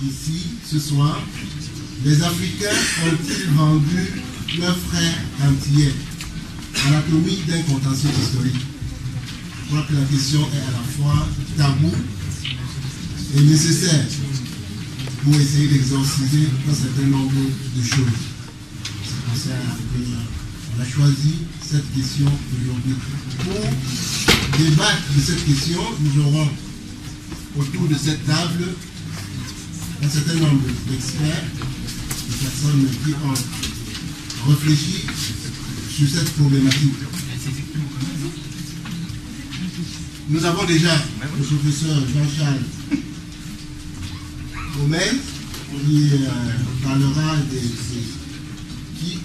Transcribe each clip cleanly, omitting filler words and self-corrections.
ici, ce soir, les Africains ont-ils vendu leurs frères antillais? Anatomie d'un contentieux historique. Je crois que la question est à la fois tabou et nécessaire pour essayer d'exorciser un certain nombre de choses. C'est pour ça qu'on a choisi cette question aujourd'hui. Pour débattre de cette question, nous aurons autour de cette table un certain nombre d'experts, de personnes qui ont réfléchi sur cette problématique. Nous avons déjà le professeur Jean-Charles Omen qui parlera qui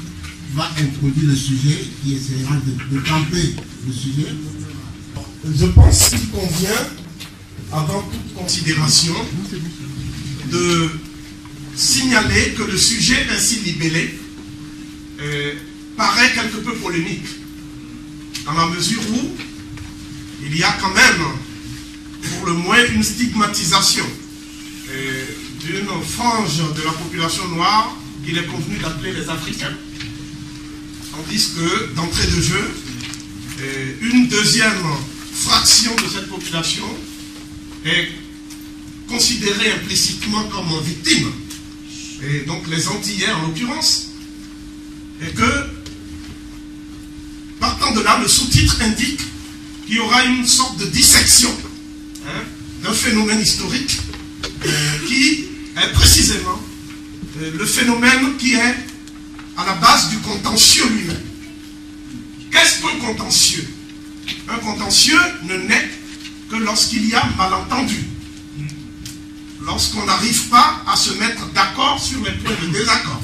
va introduire le sujet, qui essaiera de camper le sujet. Je pense qu'il convient, avant toute considération, de signaler que le sujet ainsi libellé paraît quelque peu polémique, dans la mesure où il y a quand même, pour le moins, une stigmatisation d'une frange de la population noire qu'il est convenu d'appeler les Africains. Tandis que, d'entrée de jeu, une deuxième fraction de cette population est considérée implicitement comme victime, et donc les Antillais en l'occurrence, et que, partant de là, le sous-titre indique qu'il y aura une sorte de dissection d'un phénomène historique qui est précisément le phénomène qui est à la base du contentieux lui-même. Qu'est-ce qu'un contentieux? Un contentieux ne naît que lorsqu'il y a malentendu. Lorsqu'on n'arrive pas à se mettre d'accord sur les points de désaccord.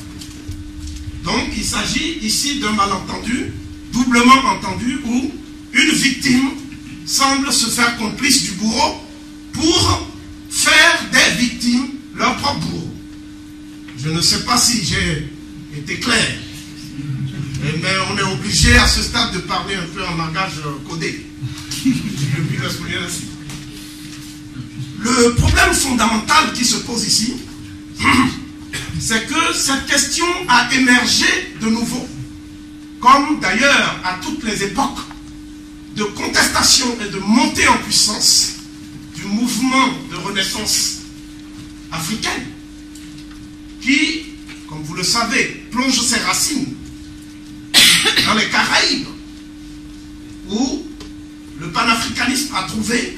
Donc il s'agit ici d'un malentendu, doublement entendu, où une victime semble se faire complice du bourreau pour faire des victimes leur propre bourreau. Je ne sais pas si j'ai été clair, mais on est obligé à ce stade de parler un peu en langage codé. Depuis l'expliquer ainsi. Le problème fondamental qui se pose ici, c'est que cette question a émergé de nouveau, comme d'ailleurs à toutes les époques de contestation et de montée en puissance du mouvement de renaissance africaine, qui, comme vous le savez, plonge ses racines dans les Caraïbes, où le panafricanisme a trouvé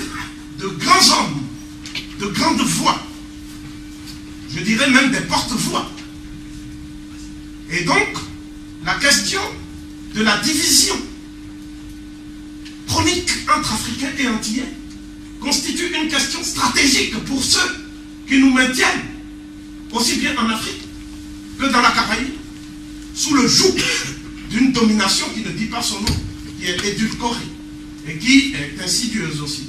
de grands hommes, de grandes voix, je dirais même des porte-voix. Et donc, la question de la division chronique entre Africains et Antillais constitue une question stratégique pour ceux qui nous maintiennent, aussi bien en Afrique que dans la Caraïbe, sous le joug d'une domination qui ne dit pas son nom, qui est édulcorée et qui est insidieuse aussi.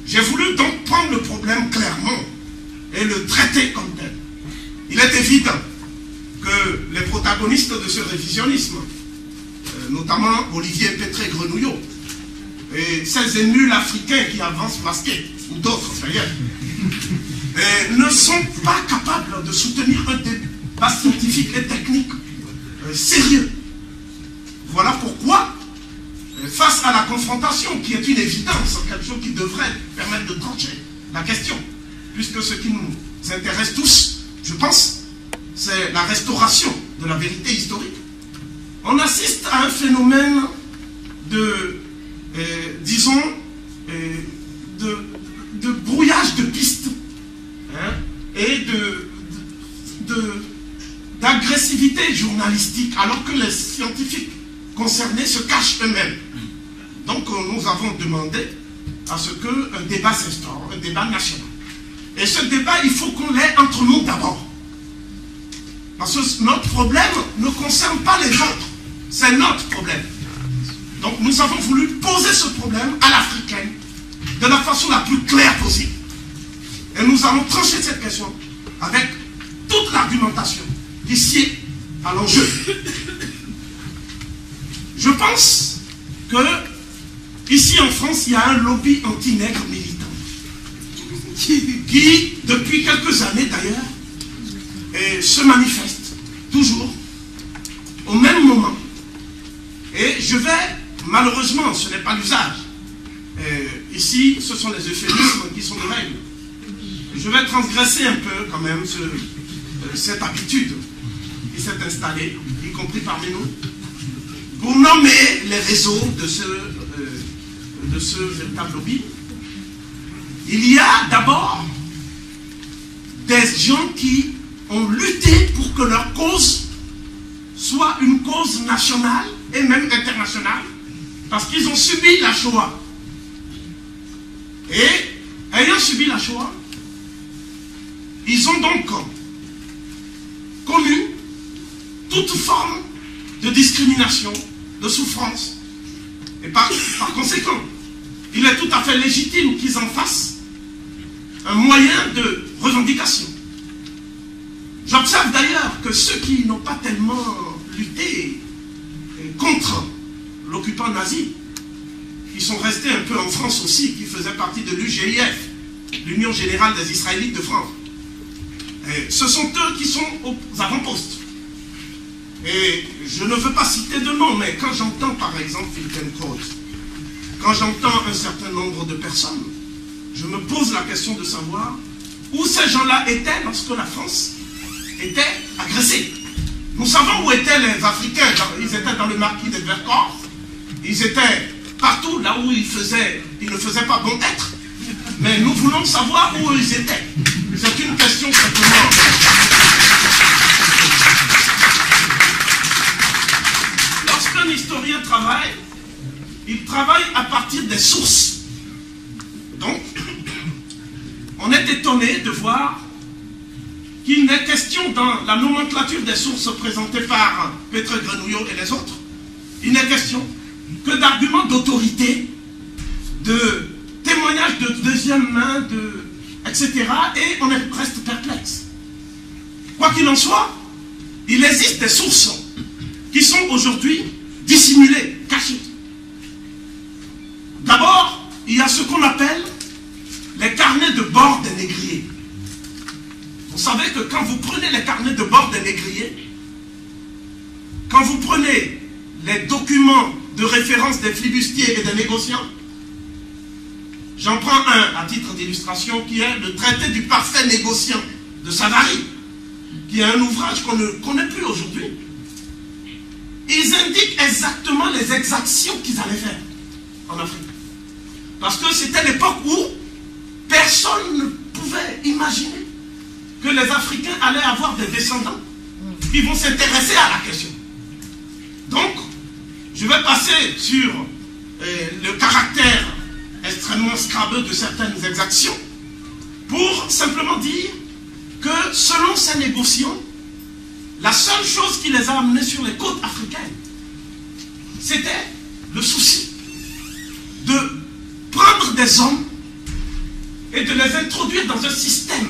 J'ai voulu donc prendre le problème clairement et le traiter comme tel. Il est évident que les protagonistes de ce révisionnisme, notamment Olivier Pétré-Grenouillot, et ces émules africains qui avancent masqués, ou d'autres d'ailleurs, ne sont pas capables de soutenir un débat scientifique et technique sérieux. Voilà pourquoi, face à la confrontation, qui est une évidence, quelque chose qui devrait permettre de trancher la question, puisque ce qui nous intéresse tous, je pense, c'est la restauration de la vérité historique, on assiste à un phénomène de, disons, de brouillage de pistes, et d'agressivité journalistique, alors que les scientifiques concernés se cachent eux-mêmes. Donc nous avons demandé à ce qu'un débat s'instaure, un débat national. Et ce débat, il faut qu'on l'ait entre nous d'abord. Parce que notre problème ne concerne pas les autres, c'est notre problème. Donc nous avons voulu poser ce problème à l'africaine de la façon la plus claire possible. Et nous allons trancher cette question avec toute l'argumentation ici à l'enjeu. Je pense que ici en France, il y a un lobby anti-nègre militant. qui, depuis quelques années d'ailleurs, se manifeste toujours au même moment. Et je vais, malheureusement, ce n'est pas l'usage. Ici, ce sont les euphémismes qui sont de règle. Je vais transgresser un peu quand même cette habitude qui s'est installée, y compris parmi nous, pour nommer les réseaux de ce véritable lobby. Il y a d'abord des gens qui ont lutté pour que leur cause soit une cause nationale et même internationale, parce qu'ils ont subi la Shoah. Et ayant subi la Shoah, ils ont donc connu toute forme de discrimination, de souffrance. Et par conséquent, il est tout à fait légitime qu'ils en fassent un moyen de revendication. J'observe d'ailleurs que ceux qui n'ont pas tellement lutté contre l'occupant nazi, qui sont restés un peu en France aussi, qui faisaient partie de l'UGIF, l'Union Générale des Israélites de France, ce sont eux qui sont aux avant-postes. Et je ne veux pas citer de nom, mais quand j'entends par exemple Finkielkraut, quand j'entends un certain nombre de personnes, je me pose la question de savoir où ces gens-là étaient lorsque la France était agressée. Nous savons où étaient les Africains. Ils étaient dans le maquis de Vercors. Ils étaient partout là où ils ne faisaient pas bon être. Mais nous voulons savoir où ils étaient. C'est une question simplement. Lorsqu'un historien travaille, il travaille à partir des sources. Donc, on est étonné de voir qu'il n'est question dans la nomenclature des sources présentées par Petre Grenouillot et les autres, il n'est question que d'arguments d'autorité, de témoignages de deuxième main, etc. Et on reste perplexe. Quoi qu'il en soit, il existe des sources qui sont aujourd'hui dissimulées, cachées. D'abord, il y a ce qu'on appelle les carnets de bord des négriers. Vous savez que quand vous prenez les carnets de bord des négriers, quand vous prenez les documents de référence des flibustiers et des négociants, j'en prends un à titre d'illustration qui est le traité du parfait négociant de Savary, qui est un ouvrage qu'on ne connaît plus aujourd'hui. Ils indiquent exactement les exactions qu'ils allaient faire en Afrique. Parce que c'était l'époque où personne ne pouvait imaginer que les Africains allaient avoir des descendants qui vont s'intéresser à la question. Donc, je vais passer sur le caractère extrêmement scrabeux de certaines exactions pour simplement dire que selon ces négociants, la seule chose qui les a amenés sur les côtes africaines, c'était le souci de prendre des hommes et de les introduire dans un système.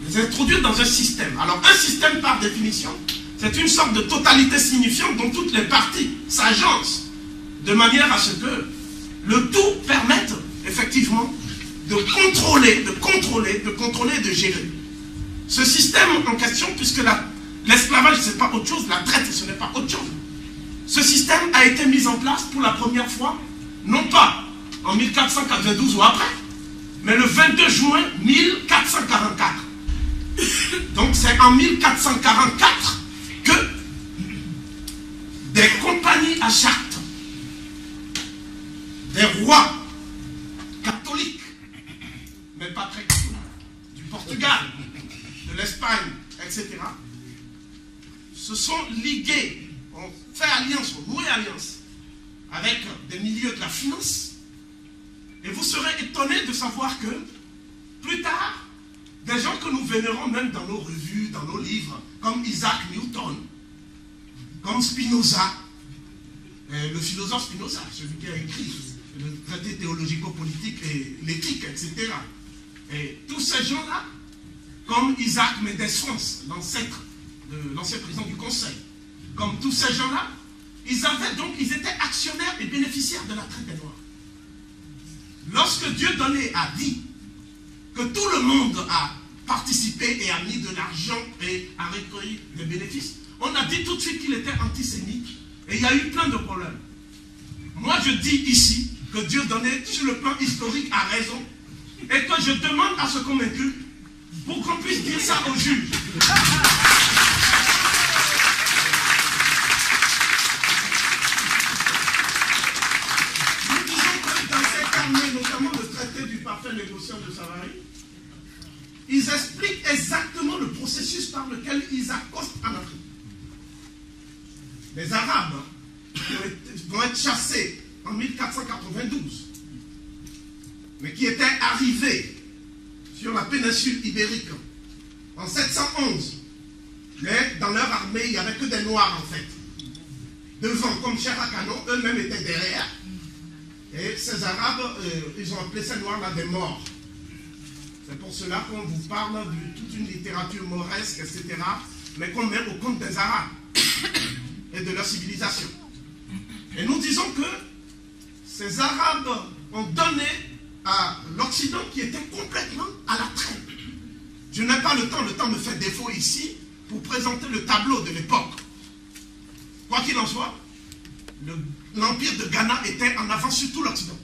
Les introduire dans un système. Alors un système par définition, c'est une sorte de totalité signifiante dont toutes les parties s'agencent de manière à ce que le tout permette effectivement de contrôler et de gérer. Ce système en question, puisque l'esclavage ce n'est pas autre chose, la traite ce n'est pas autre chose. Ce système a été mis en place pour la première fois, non pas en 1492 ou après, mais le 22 juin 1444. Donc c'est en 1444 que des compagnies à charte, des rois catholiques, mais pas très catholiques, du Portugal, de l'Espagne, etc., se sont ligués, ont fait alliance, ont noué alliance avec des milieux de la finance. Et vous serez étonnés de savoir que, plus tard, des gens que nous vénérons même dans nos revues, dans nos livres, comme Isaac Newton, comme Spinoza, le philosophe Spinoza, celui qui a écrit le traité théologico-politique et l'éthique, etc. Et tous ces gens-là, comme Isaac Mendes France, l'ancêtre de l'ancien président du Conseil, comme tous ces gens-là, ils étaient actionnaires et bénéficiaires de la traite des Noirs. lorsque Dieudonné a dit que tout le monde a participé et a mis de l'argent et a recueilli des bénéfices, on a dit tout de suite qu'il était antisémite. Et il y a eu plein de problèmes. Moi, je dis ici que Dieudonné, sur le plan historique, a raison. Et que je demande à ce qu'on m'inculpe pour qu'on puisse dire ça aux juges. Nous disons que dans ces carnets, notamment le traité du parfait négociant de Savary, ils expliquent exactement le processus par lequel ils accostent en Afrique. Les Arabes vont être chassés en 1492, mais qui étaient arrivés sur la péninsule ibérique en 711. Mais dans leur armée, il n'y avait que des Noirs en fait. Devant, comme Cherakano, eux-mêmes étaient derrière. Et ces Arabes, ils ont appelé ces Noirs-là des morts. C'est pour cela qu'on vous parle de toute une littérature mauresque, etc., mais qu'on met au compte des Arabes et de leur civilisation. Et nous disons que ces Arabes ont donné à l'Occident qui était complètement à la traîne. Je n'ai pas le temps me fait défaut ici pour présenter le tableau de l'époque. Quoi qu'il en soit, l'empire de Ghana était en avance sur tout l'Occident.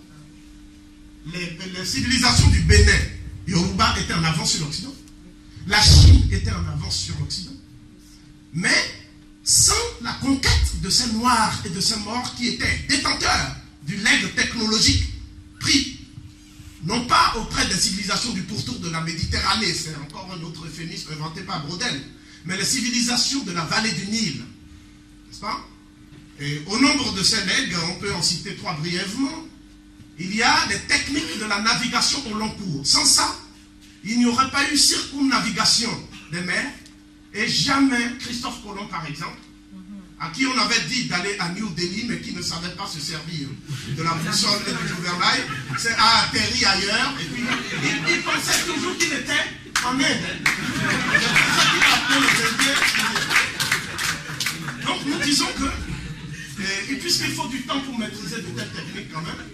Les civilisations du Bénin, Yoruba étaient en avance sur l'Occident. La Chine était en avance sur l'Occident. Mais sans la conquête de ces Noirs et de ces Morts qui étaient détenteurs du legs technologique pris, non pas auprès des civilisations du pourtour de la Méditerranée, c'est encore un autre euphémisme inventé par Brodel, mais les civilisations de la vallée du Nil, n'est-ce pas? Et au nombre de ces legs, on peut en citer trois brièvement. Il y a les techniques de la navigation au long cours. Sans ça, il n'y aurait pas eu circumnavigation des mers. Et jamais Christophe Colomb, par exemple, à qui on avait dit d'aller à New Delhi, mais qui ne savait pas se servir de la boussole et du gouvernail, a atterri ailleurs, et puis il pensait toujours qu'il était en Inde. Donc nous disons que, et puisqu'il faut du temps pour maîtriser de telles techniques quand même,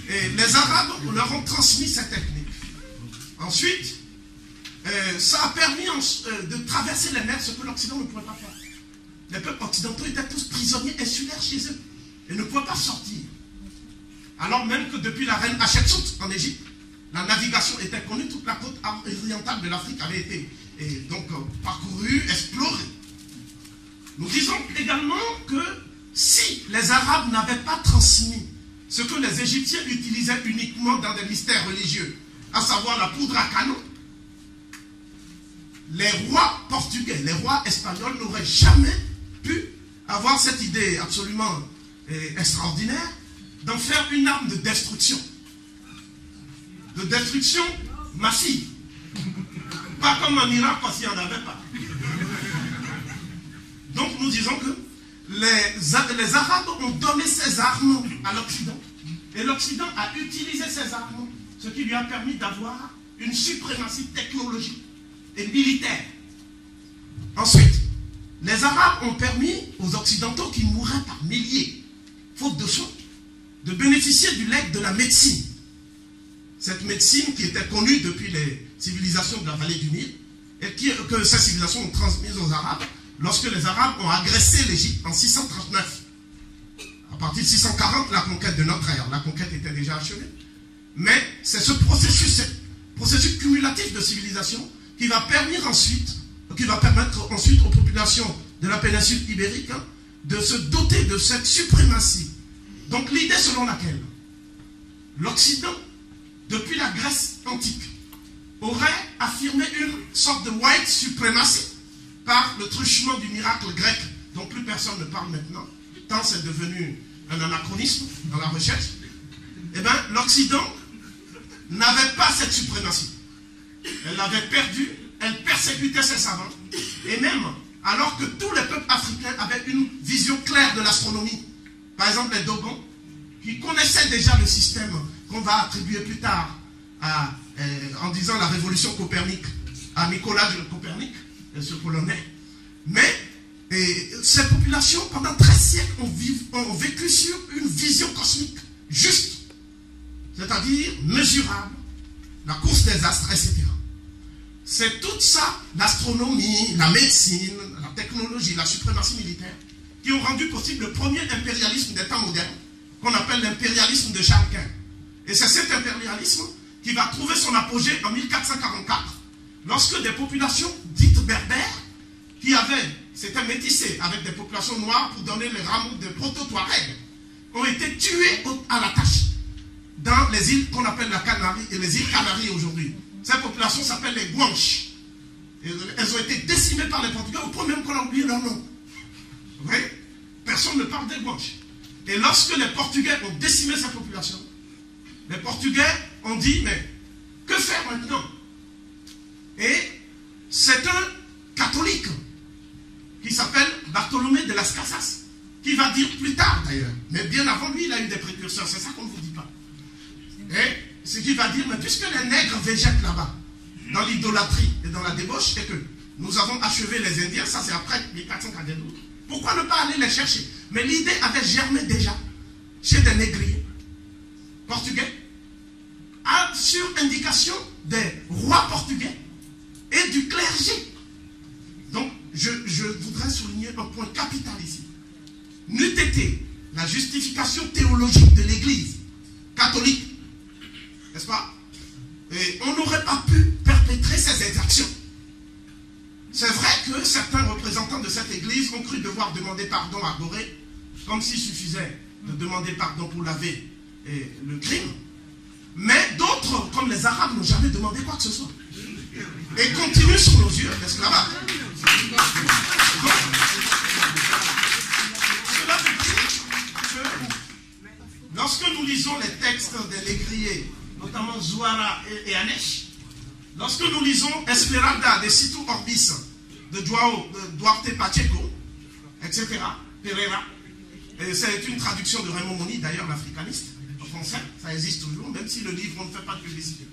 et les Arabes leur ont transmis ces techniques. Ensuite, ça a permis de traverser les mers, ce que l'Occident ne pouvait pas faire. Les peuples occidentaux étaient tous prisonniers insulaires chez eux et ne pouvaient pas sortir. Alors même que depuis la reine Hatshepsut en Égypte, la navigation était connue, toute la côte orientale de l'Afrique avait été donc parcourue, explorée. Nous disons également que si les Arabes n'avaient pas transmis ce que les Égyptiens utilisaient uniquement dans des mystères religieux, à savoir la poudre à canon, les rois portugais, les rois espagnols n'auraient jamais pu avoir cette idée absolument extraordinaire d'en faire une arme de destruction massive. Pas comme en Irak, parce qu'il n'y en avait pas. Donc nous disons que les Arabes ont donné ces armes à l'Occident. Et l'Occident a utilisé ces armes, ce qui lui a permis d'avoir une suprématie technologique et militaire. Ensuite, les Arabes ont permis aux Occidentaux qui mouraient par milliers, faute de soins, de bénéficier du legs de la médecine. Cette médecine qui était connue depuis les civilisations de la vallée du Nil, et que ces civilisations ont transmise aux Arabes lorsque les Arabes ont agressé l'Égypte en 639. À partir de 640, la conquête de notre ère. La conquête était déjà achevée. Mais c'est ce processus cumulatif de civilisation qui va permettre ensuite aux populations de la péninsule ibérique de se doter de cette suprématie. Donc l'idée selon laquelle l'Occident, depuis la Grèce antique, aurait affirmé une sorte de white supremacy par le truchement du miracle grec dont plus personne ne parle maintenant, tant c'est devenu un anachronisme dans la recherche. Eh bien, l'Occident n'avait pas cette suprématie. Elle l'avait perdue, elle persécutait ses savants, et même alors que tous les peuples africains avaient une vision claire de l'astronomie, par exemple les Dogons, qui connaissaient déjà le système qu'on va attribuer plus tard en disant la révolution Copernic, à Nicolas Copernic, ce Polonais. Mais ces populations, pendant 13 siècles, ont vécu sur une vision cosmique juste. C'est-à-dire c'est-à-dire mesurable, la course des astres, etc. C'est tout ça, l'astronomie, la médecine, la technologie, la suprématie militaire, qui ont rendu possible le premier impérialisme des temps modernes, qu'on appelle l'impérialisme de Charles Quint. Et c'est cet impérialisme qui va trouver son apogée en 1444, lorsque des populations dites berbères, qui s'étaient métissées avec des populations noires pour donner les rameaux de proto-Touareg, ont été tuées à la tâche dans les îles qu'on appelle la Canarie et les îles Canaries aujourd'hui. Ces populations s'appellent les Guanches. Elles ont été décimées par les Portugais au point même qu'on a oublié leur nom. Vous voyez? Personne ne parle des Guanches. Et lorsque les Portugais ont décimé ces populations, les Portugais ont dit, mais que faire maintenant? Et c'est un catholique qui s'appelle Bartholomé de las Casas, qui va dire plus tard d'ailleurs, mais bien avant lui, il a eu des précurseurs, c'est ça qu'on ne vous dit pas. Et ce qui va dire, mais puisque les nègres végètent là-bas, dans l'idolâtrie et dans la débauche, et que nous avons achevé les Indiens, ça c'est après 1442, pourquoi ne pas aller les chercher? Mais l'idée avait germé déjà chez des négriers portugais, sur indication des rois portugais et du clergé. Donc, je voudrais souligner un point capital ici. N'eût été la justification théologique de l'Église catholique, n'est-ce pas? Et on n'aurait pas pu perpétrer ces exactions. C'est vrai que certains représentants de cette Église ont cru devoir demander pardon à Boré, comme s'il suffisait de demander pardon pour laver le crime. Mais d'autres, comme les Arabes, n'ont jamais demandé quoi que ce soit. Et continuent sur nos yeux l'esclavage. Cela veut dire que lorsque nous lisons les textes des négriers, notamment Zouara et Anesh, lorsque nous lisons Esmeralda de Situ Orbis, de Duarte Pacheco, etc., Pereira, c'est une traduction de Raymond Moni, d'ailleurs l'africaniste, en français, ça existe toujours, même si le livre, on ne fait pas de publicité.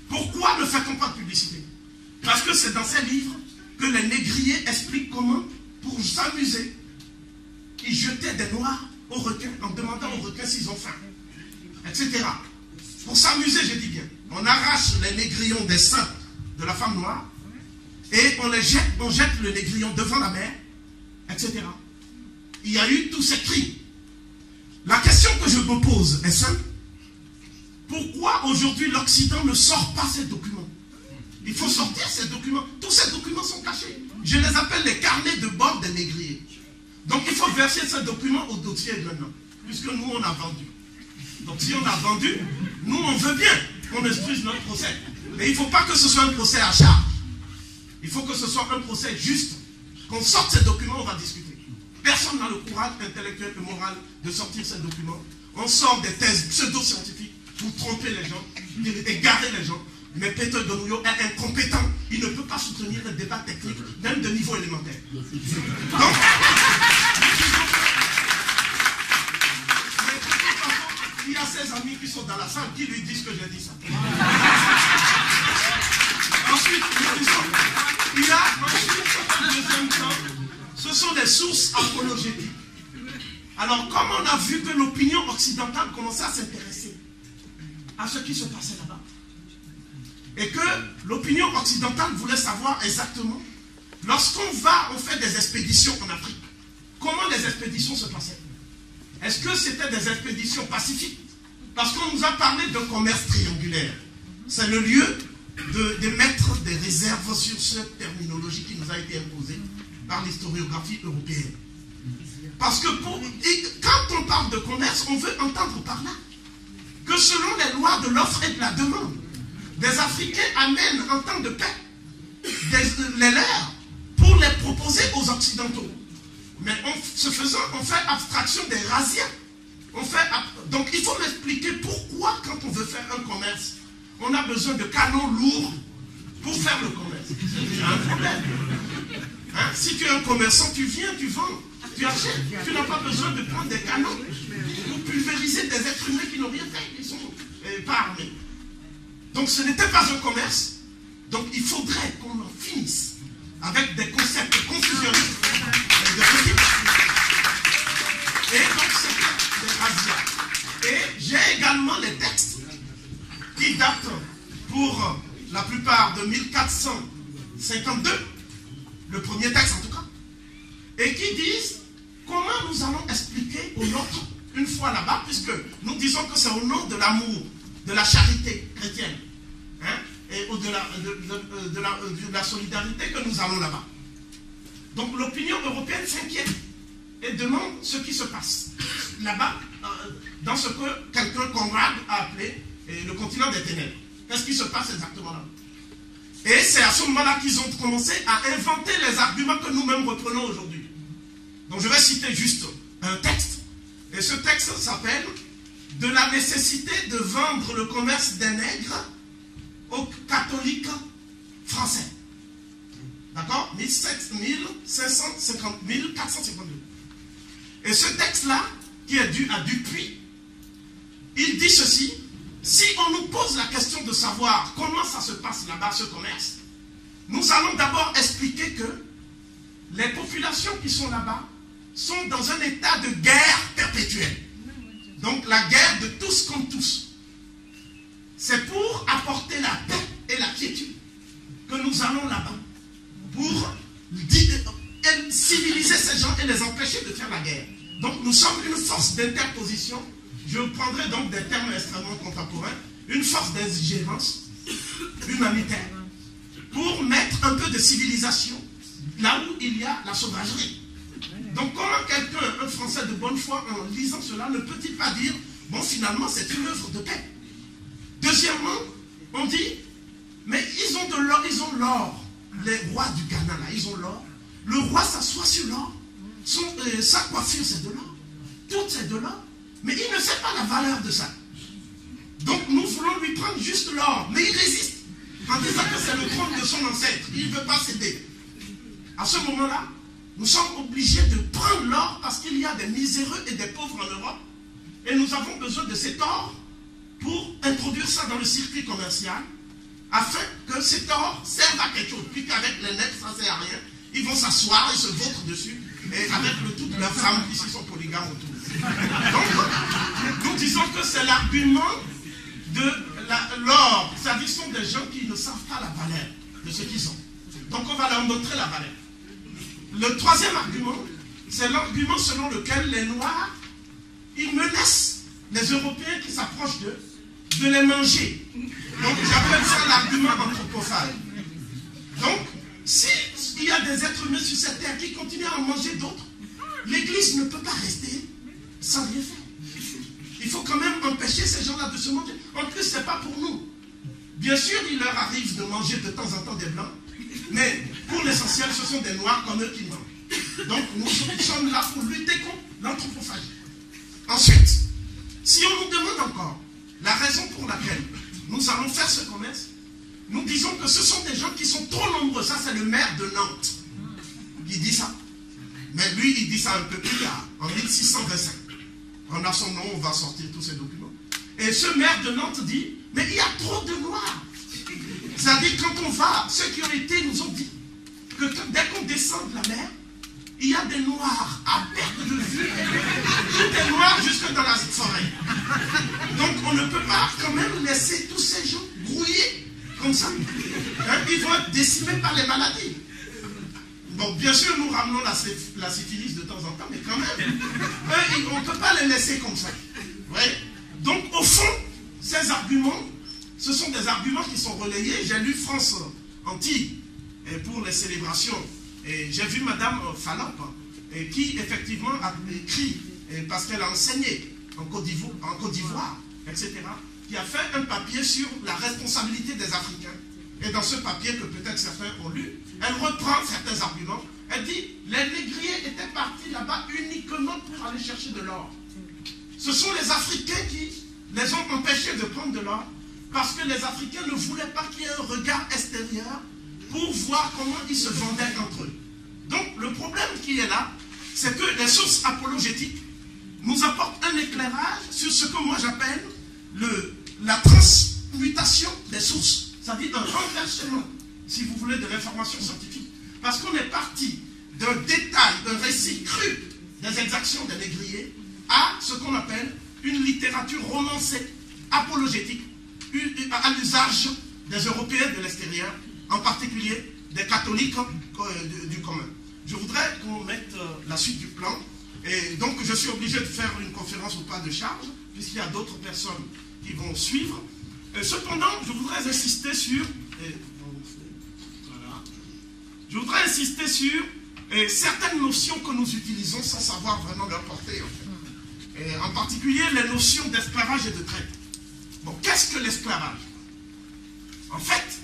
Pourquoi ne fait-on pas de publicité? Parce que c'est dans ces livres que les négriers expliquent comment, pour s'amuser, ils jetaient des noirs aux requins, en demandant aux requins s'ils ont faim, etc. Pour s'amuser, je dis bien. On arrache les négrillons des seins de la femme noire et on jette le négrillon devant la mer, etc. Il y a eu tous ces crimes. La question que je me pose est simple. Pourquoi aujourd'hui l'Occident ne sort pas ces documents? Il faut sortir ces documents. Tous ces documents sont cachés. Je les appelle les carnets de bord des négriers. Donc il faut verser ces documents au dossier maintenant, puisque nous on a vendu. Donc si on a vendu, nous on veut bien qu'on instruise notre procès. Mais il ne faut pas que ce soit un procès à charge. Il faut que ce soit un procès juste. Qu'on sorte ces documents, on va discuter. Personne n'a le courage intellectuel et moral de sortir ces documents. On sort des thèses pseudo-scientifiques pour tromper les gens, égarer les gens. Mais Peter Donouyo est incompétent. Il ne peut pas soutenir un débat technique, même de niveau élémentaire. Donc, il y a ses amis qui sont dans la salle qui lui disent que j'ai dit ça. Ensuite, il y a un deuxième temps, ce sont des sources apologétiques. Alors, comme on a vu que l'opinion occidentale commençait à s'intéresser à ce qui se passait là-bas, et que l'opinion occidentale voulait savoir exactement, lorsqu'on on fait des expéditions en Afrique, comment les expéditions se passaient? Est-ce que c'était des expéditions pacifiques? Parce qu'on nous a parlé d'un commerce triangulaire. C'est le lieu de mettre des réserves sur cette terminologie qui nous a été imposée par l'historiographie européenne. Parce que quand on parle de commerce, on veut entendre par là que selon les lois de l'offre et de la demande, des Africains amènent en temps de paix les leurs pour les proposer aux Occidentaux. Mais ce faisant, on fait abstraction des razzias. Donc il faut m'expliquer pourquoi, quand on veut faire un commerce, on a besoin de canons lourds pour faire le commerce. Il y a un problème. Hein? Si tu es un commerçant, tu viens, tu vends, tu achètes. Tu n'as pas besoin de prendre des canons pour pulvériser des êtres humains qui n'ont rien fait, qui ne sont pas armés. Donc ce n'était pas un commerce. Donc il faudrait qu'on en finisse avec des concepts confusionnistes. Et donc c'était des razzias. Et j'ai également les textes pour la plupart de 1452, le premier texte en tout cas, et qui disent comment nous allons expliquer aux nôtres une fois là-bas, puisque nous disons que c'est au nom de l'amour, de la charité chrétienne, hein, et de la solidarité que nous allons là-bas. Donc l'opinion européenne s'inquiète et demande ce qui se passe là-bas, dans ce que quelqu'un, Conrad, a appelé le continent des ténèbres. Qu'est-ce qui se passe exactement là? Et c'est à ce moment-là qu'ils ont commencé à inventer les arguments que nous-mêmes reprenons aujourd'hui. Donc je vais citer juste un texte. Et ce texte s'appelle « De la nécessité de vendre le commerce des nègres aux catholiques français ». D'accord? 1452. Et ce texte-là, qui est dû à Dupuis, il dit ceci: si on nous pose la question de savoir comment ça se passe là-bas, ce commerce, nous allons d'abord expliquer que les populations qui sont là-bas sont dans un état de guerre perpétuelle. Donc la guerre de tous contre tous. C'est pour apporter la paix et la quiétude que nous allons là-bas, pour civiliser ces gens et les empêcher de faire la guerre. Donc nous sommes une force d'interposition. Je prendrai donc des termes extrêmement contemporains, une force d'ingérence humanitaire pour mettre un peu de civilisation là où il y a la sauvagerie. Donc comment quelqu'un, un Français de bonne foi, en lisant cela, ne peut-il pas dire, bon finalement c'est une œuvre de paix? Deuxièmement, on dit, mais ils ont de l'or, ils ont l'or. Les rois du Ghana là, ils ont l'or. Le roi s'assoit sur l'or. Sa coiffure c'est de l'or. Tout c'est de l'or. Mais il ne sait pas la valeur de ça. Donc nous voulons lui prendre juste l'or. Mais il résiste en disant que c'est le trône de son ancêtre. Il ne veut pas céder. À ce moment-là, nous sommes obligés de prendre l'or parce qu'il y a des miséreux et des pauvres en Europe. Et nous avons besoin de cet or pour introduire ça dans le circuit commercial afin que cet or serve à quelque chose. Puis qu'avec les nègres, ça ne sert à rien. Ils vont s'asseoir et se vautrent dessus. Et avec toutes leurs femmes qui sont polygames autour. Donc, nous disons que c'est l'argument de l'or. C'est-à-dire ce sont des gens qui ne savent pas la valeur de ce qu'ils ont. Donc on va leur montrer la valeur. Le troisième argument, c'est l'argument selon lequel les Noirs, ils menacent les Européens qui s'approchent d'eux de les manger. Donc j'appelle ça l'argument anthropophage. Donc, s'il y a des êtres humains sur cette terre qui continuent à en manger d'autres, l'Église ne peut pas rester sans rien faire. Il faut quand même empêcher ces gens-là de se manger. En plus, ce n'est pas pour nous. Bien sûr, il leur arrive de manger de temps en temps des Blancs, mais pour l'essentiel, ce sont des Noirs comme eux qui mangent. Donc, nous sommes là pour lutter contre l'anthropophagie. Ensuite, si on nous demande encore la raison pour laquelle nous allons faire ce commerce, nous disons que ce sont des gens qui sont trop nombreux. Ça, c'est le maire de Nantes qui dit ça. Mais lui, il dit ça un peu plus tard, en 1625. On a son nom, on va sortir tous ces documents. Et ce maire de Nantes dit, mais il y a trop de Noirs. C'est-à-dire, quand on va, ceux qui ont été nous ont dit que dès qu'on descend de la mer, il y a des Noirs à perte de vue, des Noirs jusque dans la forêt. Donc, on ne peut pas quand même laisser tous ces gens grouiller comme ça. Hein, ils vont être décimés par les maladies. Bon, bien sûr, nous ramenons la syphilis de temps en temps, mais quand même, on ne peut pas les laisser comme ça. Ouais. Donc, au fond, ces arguments, ce sont des arguments qui sont relayés. J'ai lu France Antilles pour les célébrations. Et j'ai vu Madame Fallope, qui effectivement a écrit, parce qu'elle a enseigné en Côte d'Ivoire, etc., qui a fait un papier sur la responsabilité des Africains. Et dans ce papier que peut-être certains ont lu, elle reprend certains arguments. Elle dit, les négriers étaient partis là-bas uniquement pour aller chercher de l'or. Ce sont les Africains qui les ont empêchés de prendre de l'or, parce que les Africains ne voulaient pas qu'il y ait un regard extérieur pour voir comment ils se vendaient entre eux. Donc le problème qui est là, c'est que les sources apologétiques nous apportent un éclairage sur ce que moi j'appelle la transmutation des sources. C'est-à-dire un renversement, si vous voulez, de l'information scientifique. Parce qu'on est parti d'un détail, d'un récit cru des exactions des négriers à ce qu'on appelle une littérature romancée, apologétique, à l'usage des Européens de l'extérieur, en particulier des catholiques du commun. Je voudrais qu'on mette la suite du plan. Et donc, je suis obligé de faire une conférence au pas de charge, puisqu'il y a d'autres personnes qui vont suivre. Cependant, je voudrais insister sur... Je voudrais insister sur certaines notions que nous utilisons sans savoir vraiment leur portée, en fait. Et en particulier, les notions d'esclavage et de traite. Bon, qu'est-ce que l'esclavage? En fait,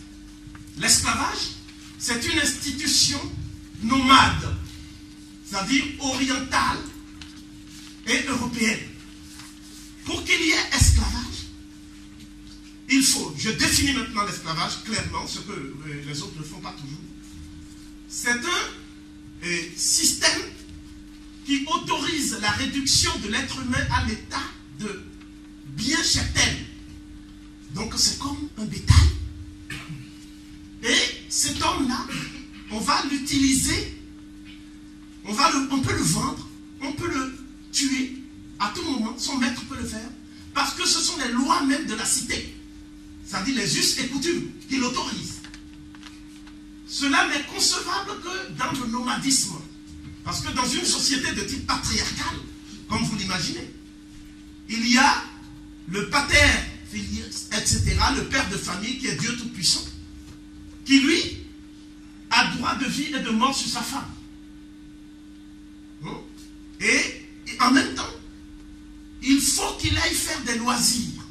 l'esclavage, c'est une institution nomade, c'est-à-dire orientale et européenne. Pour qu'il y ait esclavage, il faut, je définis maintenant l'esclavage clairement, ce que les autres ne font pas toujours. C'est un système qui autorise la réduction de l'être humain à l'état de bien cheptel. Donc c'est comme un bétail. Et cet homme-là, on va l'utiliser, on peut le vendre, on peut le tuer à tout moment, son maître peut le faire, parce que ce sont les lois même de la cité, c'est-à-dire les us et coutumes qui l'autorisent. Cela n'est concevable que dans le nomadisme, parce que dans une société de type patriarcal, comme vous l'imaginez, il y a le pater filius, etc., le père de famille qui est Dieu Tout-Puissant, qui lui a droit de vie et de mort sur sa femme. Et en même temps, il faut qu'il aille faire des loisirs.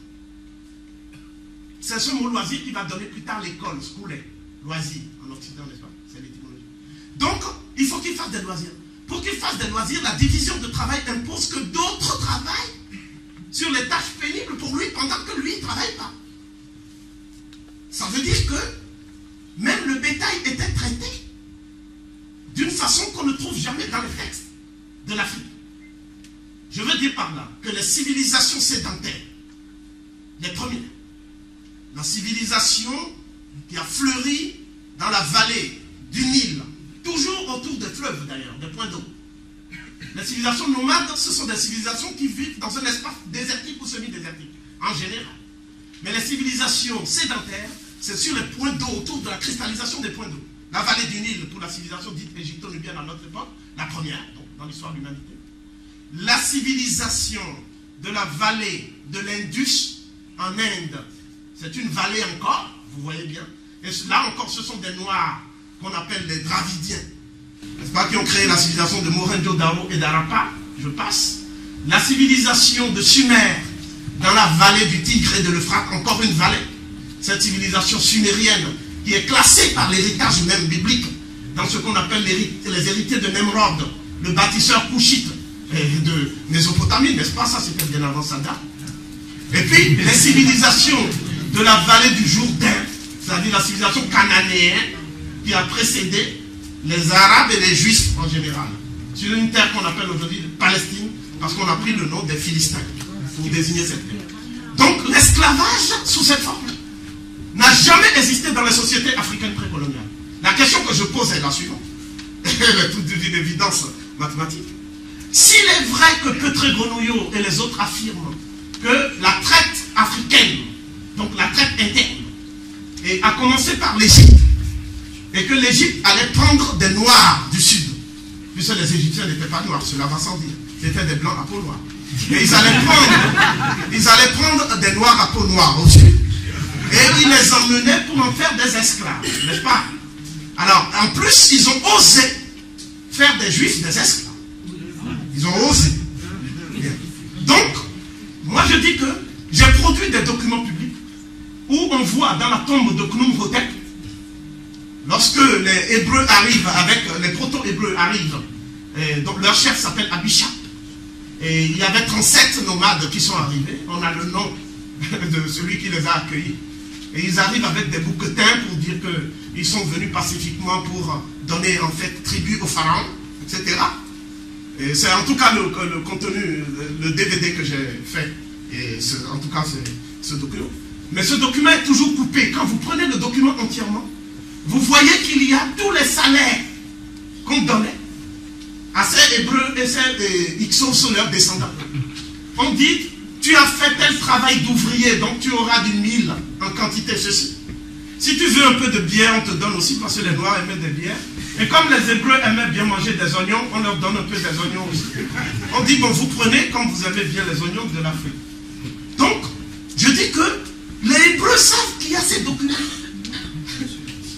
C'est ce mot loisir qui va donner plus tard l'école, schooling, loisirs, en Occident, n'est-ce pas? C'est l'étymologie. Donc, il faut qu'il fasse des loisirs. Pour qu'il fasse des loisirs, la division de travail impose que d'autres travaillent sur les tâches pénibles pour lui pendant que lui ne travaille pas. Ça veut dire que même le bétail était traité d'une façon qu'on ne trouve jamais dans les textes de l'Afrique. Je veux dire par là que les civilisations sédentaires, les premières, la civilisation qui a fleuri dans la vallée du Nil, toujours autour des fleuves d'ailleurs, des points d'eau. Les civilisations nomades, ce sont des civilisations qui vivent dans un espace désertique ou semi-désertique, en général. Mais les civilisations sédentaires, c'est sur les points d'eau, autour de la cristallisation des points d'eau. La vallée du Nil, pour la civilisation dite égypto-nubienne à notre époque, la première, donc, dans l'histoire de l'humanité. La civilisation de la vallée de l'Indus en Inde, c'est une vallée encore, vous voyez bien. Et là encore, ce sont des Noirs qu'on appelle les Dravidiens, n'est-ce pas, qui ont créé la civilisation de Mohenjo-Daro et d'Harappa, je passe. La civilisation de Sumer, dans la vallée du Tigre et de l'Euphrate, encore une vallée. Cette civilisation sumérienne qui est classée par l'héritage même biblique dans ce qu'on appelle les héritiers de Nemrod, le bâtisseur couchite de Mésopotamie, n'est-ce pas? Ça, c'était bien avant Saddam. Et puis, les civilisations de la vallée du Jourdain, c'est-à-dire la civilisation cananéenne qui a précédé les Arabes et les Juifs en général, sur une terre qu'on appelle aujourd'hui Palestine, parce qu'on a pris le nom des Philistins pour désigner cette terre. Donc, l'esclavage sous cette forme n'a jamais existé dans les sociétés africaines précoloniales. La question que je pose est la suivante. Elle est toute d'une évidence mathématique. S'il est vrai que Petré-Grenouillot et les autres affirment que la traite africaine, donc la traite interne, a commencé par l'Égypte, et que l'Égypte allait prendre des Noirs du Sud, puisque les Égyptiens n'étaient pas noirs, cela va sans dire, c'était des Blancs à peau noire. Et ils allaient prendre des Noirs à peau noire au Sud. Et ils les emmenaient pour en faire des esclaves, n'est-ce pas? Alors, en plus, ils ont osé faire des Juifs des esclaves. Ils ont osé. Bien. Donc, moi je dis que j'ai produit des documents publics où on voit dans la tombe de Khnum-Hotep, lorsque les Hébreux arrivent, les proto-Hébreux arrivent, donc leur chef s'appelle Abishap, et il y avait 37 nomades qui sont arrivés, on a le nom de celui qui les a accueillis, et ils arrivent avec des bouquetins pour dire qu'ils sont venus pacifiquement pour donner en fait tribut au pharaon, etc. Et c'est en tout cas le contenu, le DVD que j'ai fait, et en tout cas c'est ce document. Mais ce document est toujours coupé. Quand vous prenez le document entièrement, vous voyez qu'il y a tous les salaires qu'on donnait à ces Hébreux et ces Ixos, leurs descendants. On dit, tu as fait tel travail d'ouvrier, donc tu auras du mil en quantité ceci. Si tu veux un peu de bière, on te donne aussi, parce que les Noirs aimaient des bières. Et comme les Hébreux aimaient bien manger des oignons, on leur donne un peu des oignons aussi. On dit, bon, vous prenez comme vous aimez bien les oignons de l'Afrique. Donc, je dis que les Hébreux savent qu'il y a ces documents.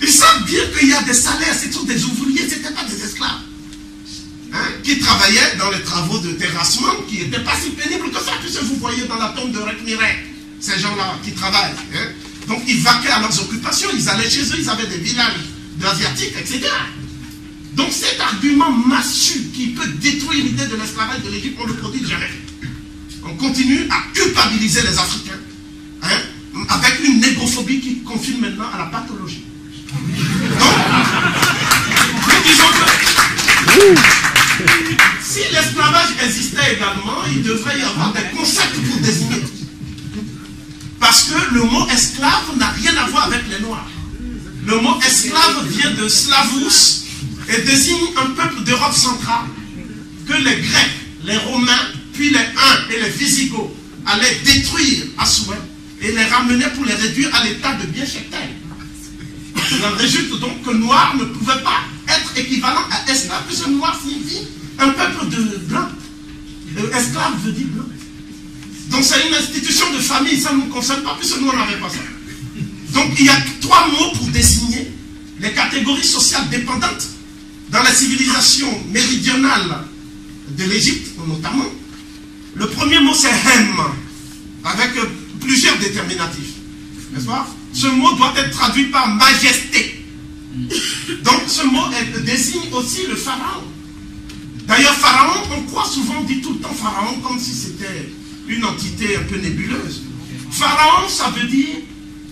Ils savent bien qu'il y a des salaires, ce sont des ouvriers, ce n'étaient pas des esclaves. Hein, qui travaillaient dans les travaux de terrassement, qui n'étaient pas si pénibles que ça, puisque vous voyez dans la tombe de Rekmirek, ces gens-là qui travaillent. Hein. Donc ils vaquaient à leurs occupations, ils allaient chez eux, ils avaient des villages d'asiatiques, etc. Donc cet argument massu qui peut détruire l'idée de l'esclavage de l'Égypte, on ne le produit jamais. On continue à culpabiliser les Africains, hein, avec une négrophobie qui confine maintenant à la pathologie. Donc, nous disons que si l'esclavage existait également, il devrait y avoir des concepts pour désigner. Parce que le mot esclave n'a rien à voir avec les Noirs. Le mot esclave vient de Slavus et désigne un peuple d'Europe centrale que les Grecs, les Romains, puis les Huns et les Visigoths allaient détruire à souhait et les ramener pour les réduire à l'état de biens chez terre. Il en résulte donc que noir ne pouvait pas être équivalent à esclave, puisque noir signifie un peuple de blancs. Esclave veut dire blanc. Donc c'est une institution de famille, ça ne nous concerne pas, puisque nous on n'avait pas ça. Donc il y a 3 mots pour désigner les catégories sociales dépendantes dans la civilisation méridionale de l'Égypte, notamment. Le premier mot c'est hem, avec plusieurs déterminatifs. N'est-ce pas? Ce mot doit être traduit par majesté. Donc ce mot désigne aussi le pharaon. D'ailleurs, pharaon, on croit souvent, on dit tout le temps pharaon comme si c'était une entité un peu nébuleuse. Pharaon, ça veut dire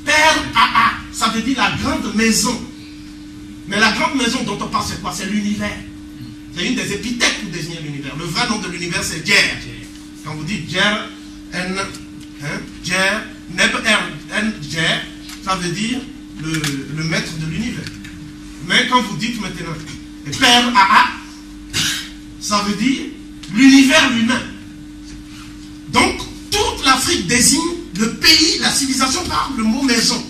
père Aa, ça veut dire la grande maison. Mais la grande maison dont on parle, c'est quoi? C'est l'univers. C'est une des épithètes pour désigner l'univers. Le vrai nom de l'univers, c'est Djer. Quand vous dites Djer, Djer, Neb En Djer, ça veut dire le maître de l'univers. Mais quand vous dites maintenant père Aa, ça veut dire l'univers lui-même. Donc, toute l'Afrique désigne le pays, la civilisation par le mot maison.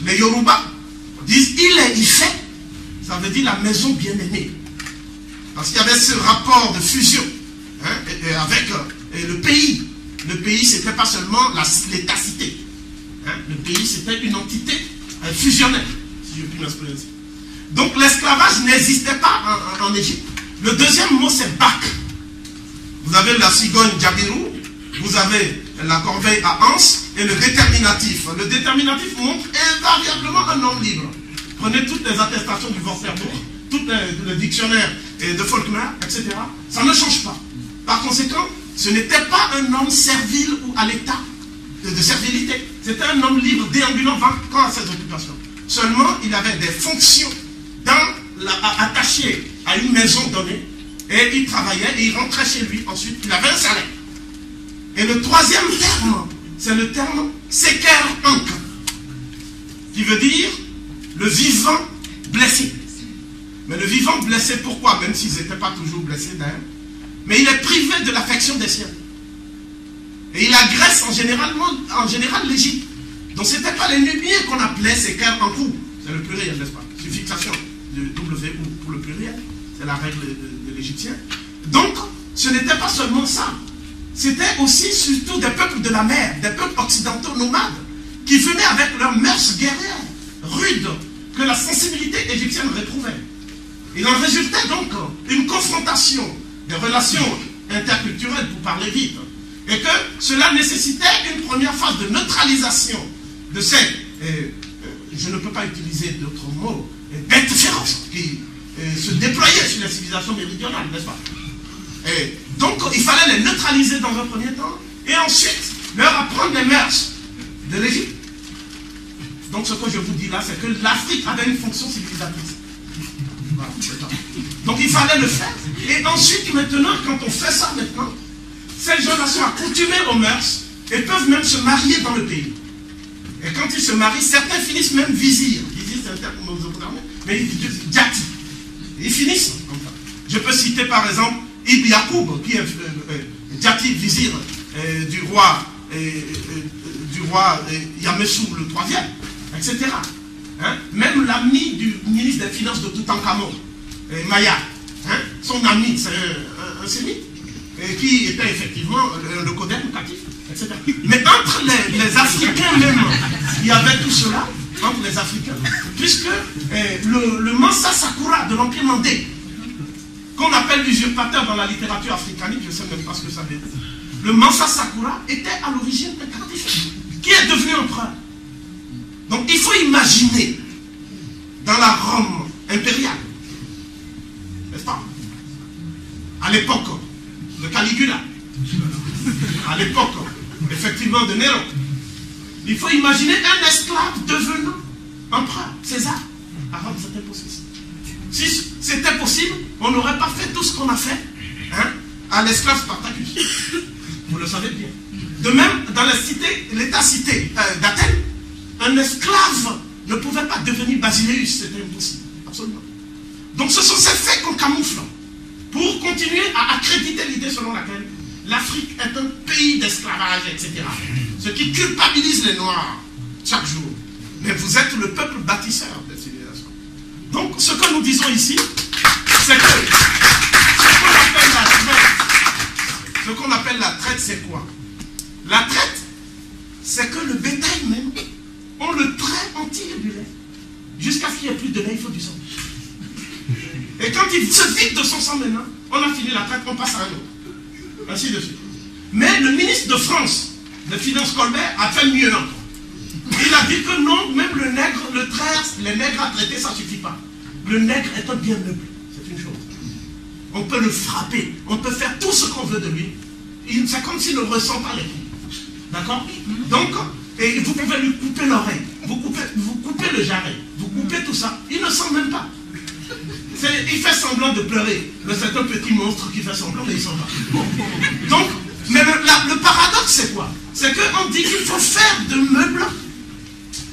Les Yoruba disent il est Ifé, ça veut dire la maison bien-aimée. Parce qu'il y avait ce rapport de fusion hein, avec le pays. Le pays, c'était pas seulement l'état-cité. Hein, le pays, c'était une entité fusionnelle, si je puis m'exprimer ainsi. Donc, l'esclavage n'existait pas en Égypte. Le deuxième mot, c'est Bak. Vous avez la cigogne Djabirou, vous avez la corbeille à Anse et le déterminatif. Le déterminatif montre invariablement un homme libre. Prenez toutes les attestations du Vorterbourg, tout le dictionnaire de Faulkner, etc. Ça ne change pas. Par conséquent, ce n'était pas un homme servile ou à l'état de servilité. C'était un homme libre, déambulant, vacant à ses occupations. Seulement, il avait des fonctions attachées à une maison donnée, et il travaillait et il rentrait chez lui. Ensuite, il avait un salaire. Et le troisième terme, c'est le terme Seker Ank, qui veut dire le vivant blessé. Mais le vivant blessé, pourquoi? Même s'ils n'étaient pas toujours blessés d'ailleurs. Mais il est privé de l'affection des siens. Et il agresse en général l'Égypte. Donc ce n'était pas les Nubiens qu'on appelait Seker Ankou. C'est le pluriel, n'est-ce pas? Suffixion de W pour le pluriel. C'est la règle de l'Égyptien. Donc, ce n'était pas seulement ça. C'était aussi surtout des peuples de la mer, des peuples occidentaux nomades, qui venaient avec leurs mœurs guerrières, rudes, que la sensibilité égyptienne réprouvait. Il en résultait donc une confrontation des relations interculturelles, pour parler vite, et que cela nécessitait une première phase de neutralisation de ces, je ne peux pas utiliser d'autres mots, bêtes féroces qui se déployaient sur la civilisation méridionale, n'est-ce pas? Et donc il fallait les neutraliser dans un premier temps, et ensuite leur apprendre les mœurs de l'Égypte. Donc ce que je vous dis là, c'est que l'Afrique avait une fonction civilisatrice. Voilà, donc il fallait le faire. Et ensuite, maintenant, quand on fait ça maintenant, ces gens-là sont accoutumés aux mœurs et peuvent même se marier dans le pays. Et quand ils se marient, certains finissent même vizirs. Vizir, c'est un terme qu'on nous a, mais ils disent djati. Ils finissent comme ça. Je peux citer par exemple Ibn Yacoub, qui est djati vizir du roi Yamessou le 3e, etc. Hein? Même l'ami du ministre des Finances de Toutankhamon, Maya, hein? Son ami, c'est un sémite, qui était effectivement le codem catif, etc. Mais entre les Africains même, il y avait tout cela, entre les Africains, puisque le Mansa Sakura de l'Empire mandé, qu'on appelle l'usurpateur dans la littérature africanique, je ne sais même pas ce que ça veut dire, le Mansa Sakura était à l'origine un catif, qui est devenu empereur. Donc il faut imaginer, dans la Rome impériale, n'est-ce pas, à l'époque de Caligula, à l'époque, effectivement, de Néron, il faut imaginer un esclave devenant empereur, César. À Rome, c'était possible. Si c'était possible, on n'aurait pas fait tout ce qu'on a fait, hein, à l'esclave Spartacus. Vous le savez bien. De même, dans l'État-cité d'Athènes, un esclave ne pouvait pas devenir basileus, c'était impossible, absolument. Donc ce sont ces faits qu'on camoufle pour continuer à accréditer l'idée selon laquelle l'Afrique est un pays d'esclavage, etc. Ce qui culpabilise les Noirs chaque jour. Mais vous êtes le peuple bâtisseur de civilisation. Donc ce que nous disons ici, c'est que ce qu'on appelle la traite, c'est quoi? La traite, c'est que le bétail même, on le traite, on tire du lait. Jusqu'à ce qu'il n'y ait plus de lait, il faut du sang. Et quand il se vide de son sang maintenant, on a fini la traite, on passe à un autre. Ainsi de suite. Mais le ministre de France, de Finances Colbert, a fait mieux encore. Il a dit que non, même le nègre, le traire, les nègres à traiter, ça ne suffit pas. Le nègre est un bien meuble, c'est une chose. On peut le frapper, on peut faire tout ce qu'on veut de lui. C'est comme s'il ne ressent pas les coups. D'accord? Donc, et vous pouvez lui couper l'oreille, vous coupez le jarret, vous coupez tout ça, il ne sent même pas. Il fait semblant de pleurer. C'est un petit monstre qui fait semblant, mais il ne sent pas. Donc, mais le paradoxe, c'est quoi? C'est qu'on dit qu'il faut faire de meubles,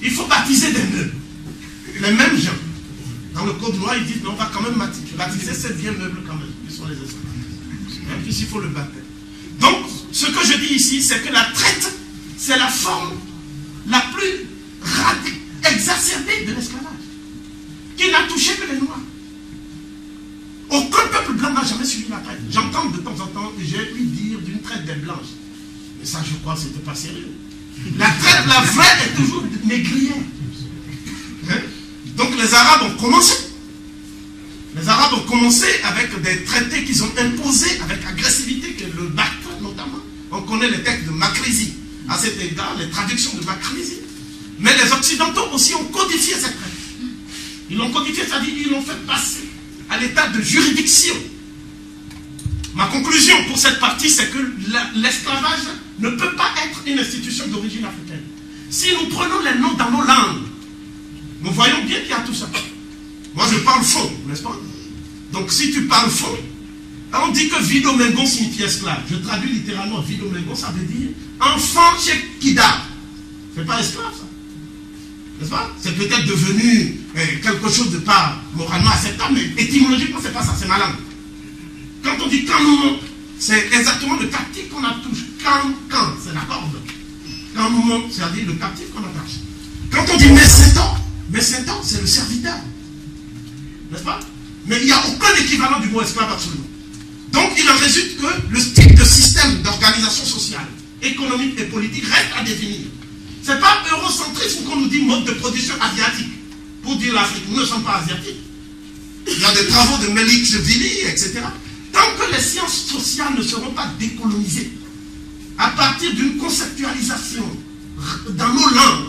il faut baptiser des meubles. Les mêmes gens. Dans le code noir, ils disent non, on va quand même baptiser ces vieux meubles quand même, qui sont les esclaves. Et puis il faut le baptême. Donc, ce que je dis ici, c'est que la traite, c'est la forme la plus exacerbée de l'esclavage, qui n'a touché que les Noirs. Aucun peuple blanc n'a jamais suivi la traite. J'entends de temps en temps, j'ai eu dire d'une traite des Blanches. Mais ça, je crois que c'était pas sérieux. La traite, la vraie, est toujours négrière. Hein? Donc les Arabes ont commencé. Les Arabes ont commencé avec des traités qu'ils ont imposés avec agressivité, que le Bakr notamment. On connaît les textes de Makrizi. À cet égard, les traductions de Makrizi. Mais les Occidentaux aussi ont codifié cette traite. Ils l'ont codifié, c'est-à-dire qu'ils l'ont fait passer à l'état de juridiction. Ma conclusion pour cette partie, c'est que l'esclavage ne peut pas être une institution d'origine africaine. Si nous prenons les noms dans nos langues, nous voyons bien qu'il y a tout ça. Moi, je parle fond, n'est-ce pas? Donc, si tu parles fond, on dit que Vidomengo signifie esclave. Je traduis littéralement Vidomengo, ça veut dire enfant chez Kida. C'est pas esclave, ça. N'est-ce pas? C'est peut-être devenu quelque chose de pas moralement acceptable, mais étymologiquement, c'est pas ça, c'est ma langue. Quand on dit quand, c'est exactement le captif qu'on attache. Quand, c'est la corde. Quand, c'est-à-dire le captif qu'on attache. Quand on dit messétan, c'est le serviteur. N'est-ce pas? Mais il n'y a aucun équivalent du mot esclave absolument. Donc il en résulte que le type de système d'organisation sociale, économique et politique reste à définir. Ce n'est pas eurocentrisme qu'on nous dit mode de production asiatique. Pour dire l'Afrique, nous ne sommes pas asiatiques. Il y a des travaux de Melik-Vili, etc. Tant que les sciences sociales ne seront pas décolonisées, à partir d'une conceptualisation dans nos langues,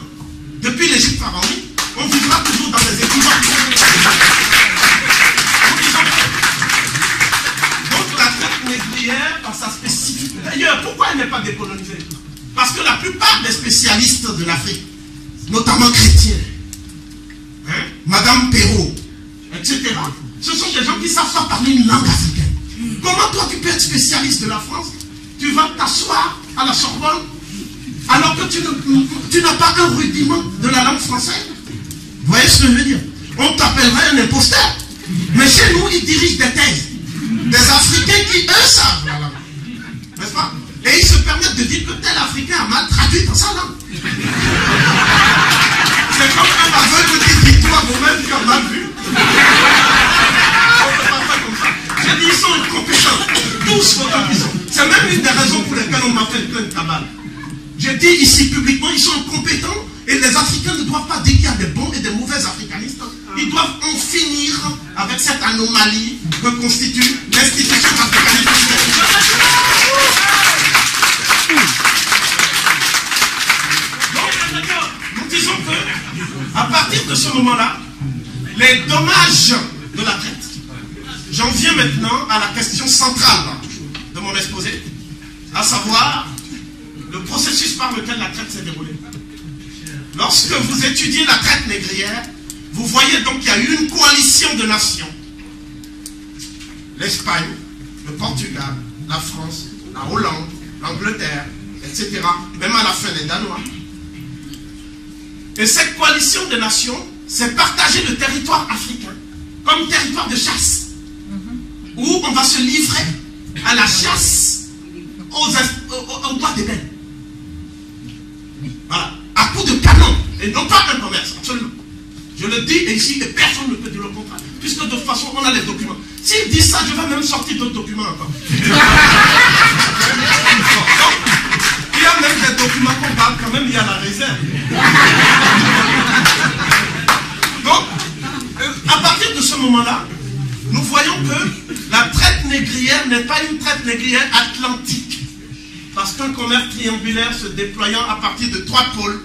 depuis l'Égypte pharaonique, on vivra toujours dans des équivoques. Donc la traite négrière, par sa spécificité. D'ailleurs, pourquoi elle n'est pas décolonisée? Parce que la plupart des spécialistes de l'Afrique, notamment chrétiens, hein, Madame Perrault, etc., ce sont des gens qui savent pas parler une langue africaine. Comment toi tu peux être spécialiste de la France? Tu vas t'asseoir à la Sorbonne alors que tu n'as pas un rudiment de la langue française. Vous voyez ce que je veux dire? On t'appellerait un imposteur. Mais chez nous, ils dirigent des thèses. Des Africains qui, eux, savent la langue. N'est-ce pas? Et ils se permettent de dire que tel Africain a mal traduit dans sa langue. C'est comme un aveugle qui dit fait plein de cabales. J'ai dit ici publiquement, ils sont incompétents et les Africains ne doivent pas dire qu'il y a des bons et des mauvais africanistes. Ils doivent en finir avec cette anomalie que constitue l'institution africaniste. Donc, nous disons que, à partir de ce moment-là, les dommages de la traite. J'en viens maintenant à la question centrale de mon exposé, à savoir le processus par lequel la traite s'est déroulée. Lorsque vous étudiez la traite négrière, vous voyez donc qu'il y a eu une coalition de nations. L'Espagne, le Portugal, la France, la Hollande, l'Angleterre, etc. Même à la fin les Danois. Et cette coalition de nations s'est partagée le territoire africain comme territoire de chasse, où on va se livrer à la chasse aux droits des bêtes. Voilà, à coup de canon, et non pas un commerce, absolument. Je le dis ici, et personne ne peut dire le contraire, puisque de toute façon, on a les documents. S'ils disent ça, je vais même sortir d'autres documents encore. Il y a même des documents qu'on parle, quand même, il y a la réserve. Donc, à partir de ce moment-là, nous voyons que la traite négrière n'est pas une traite négrière atlantique. Parce qu'un commerce triangulaire se déployant à partir de 3 pôles,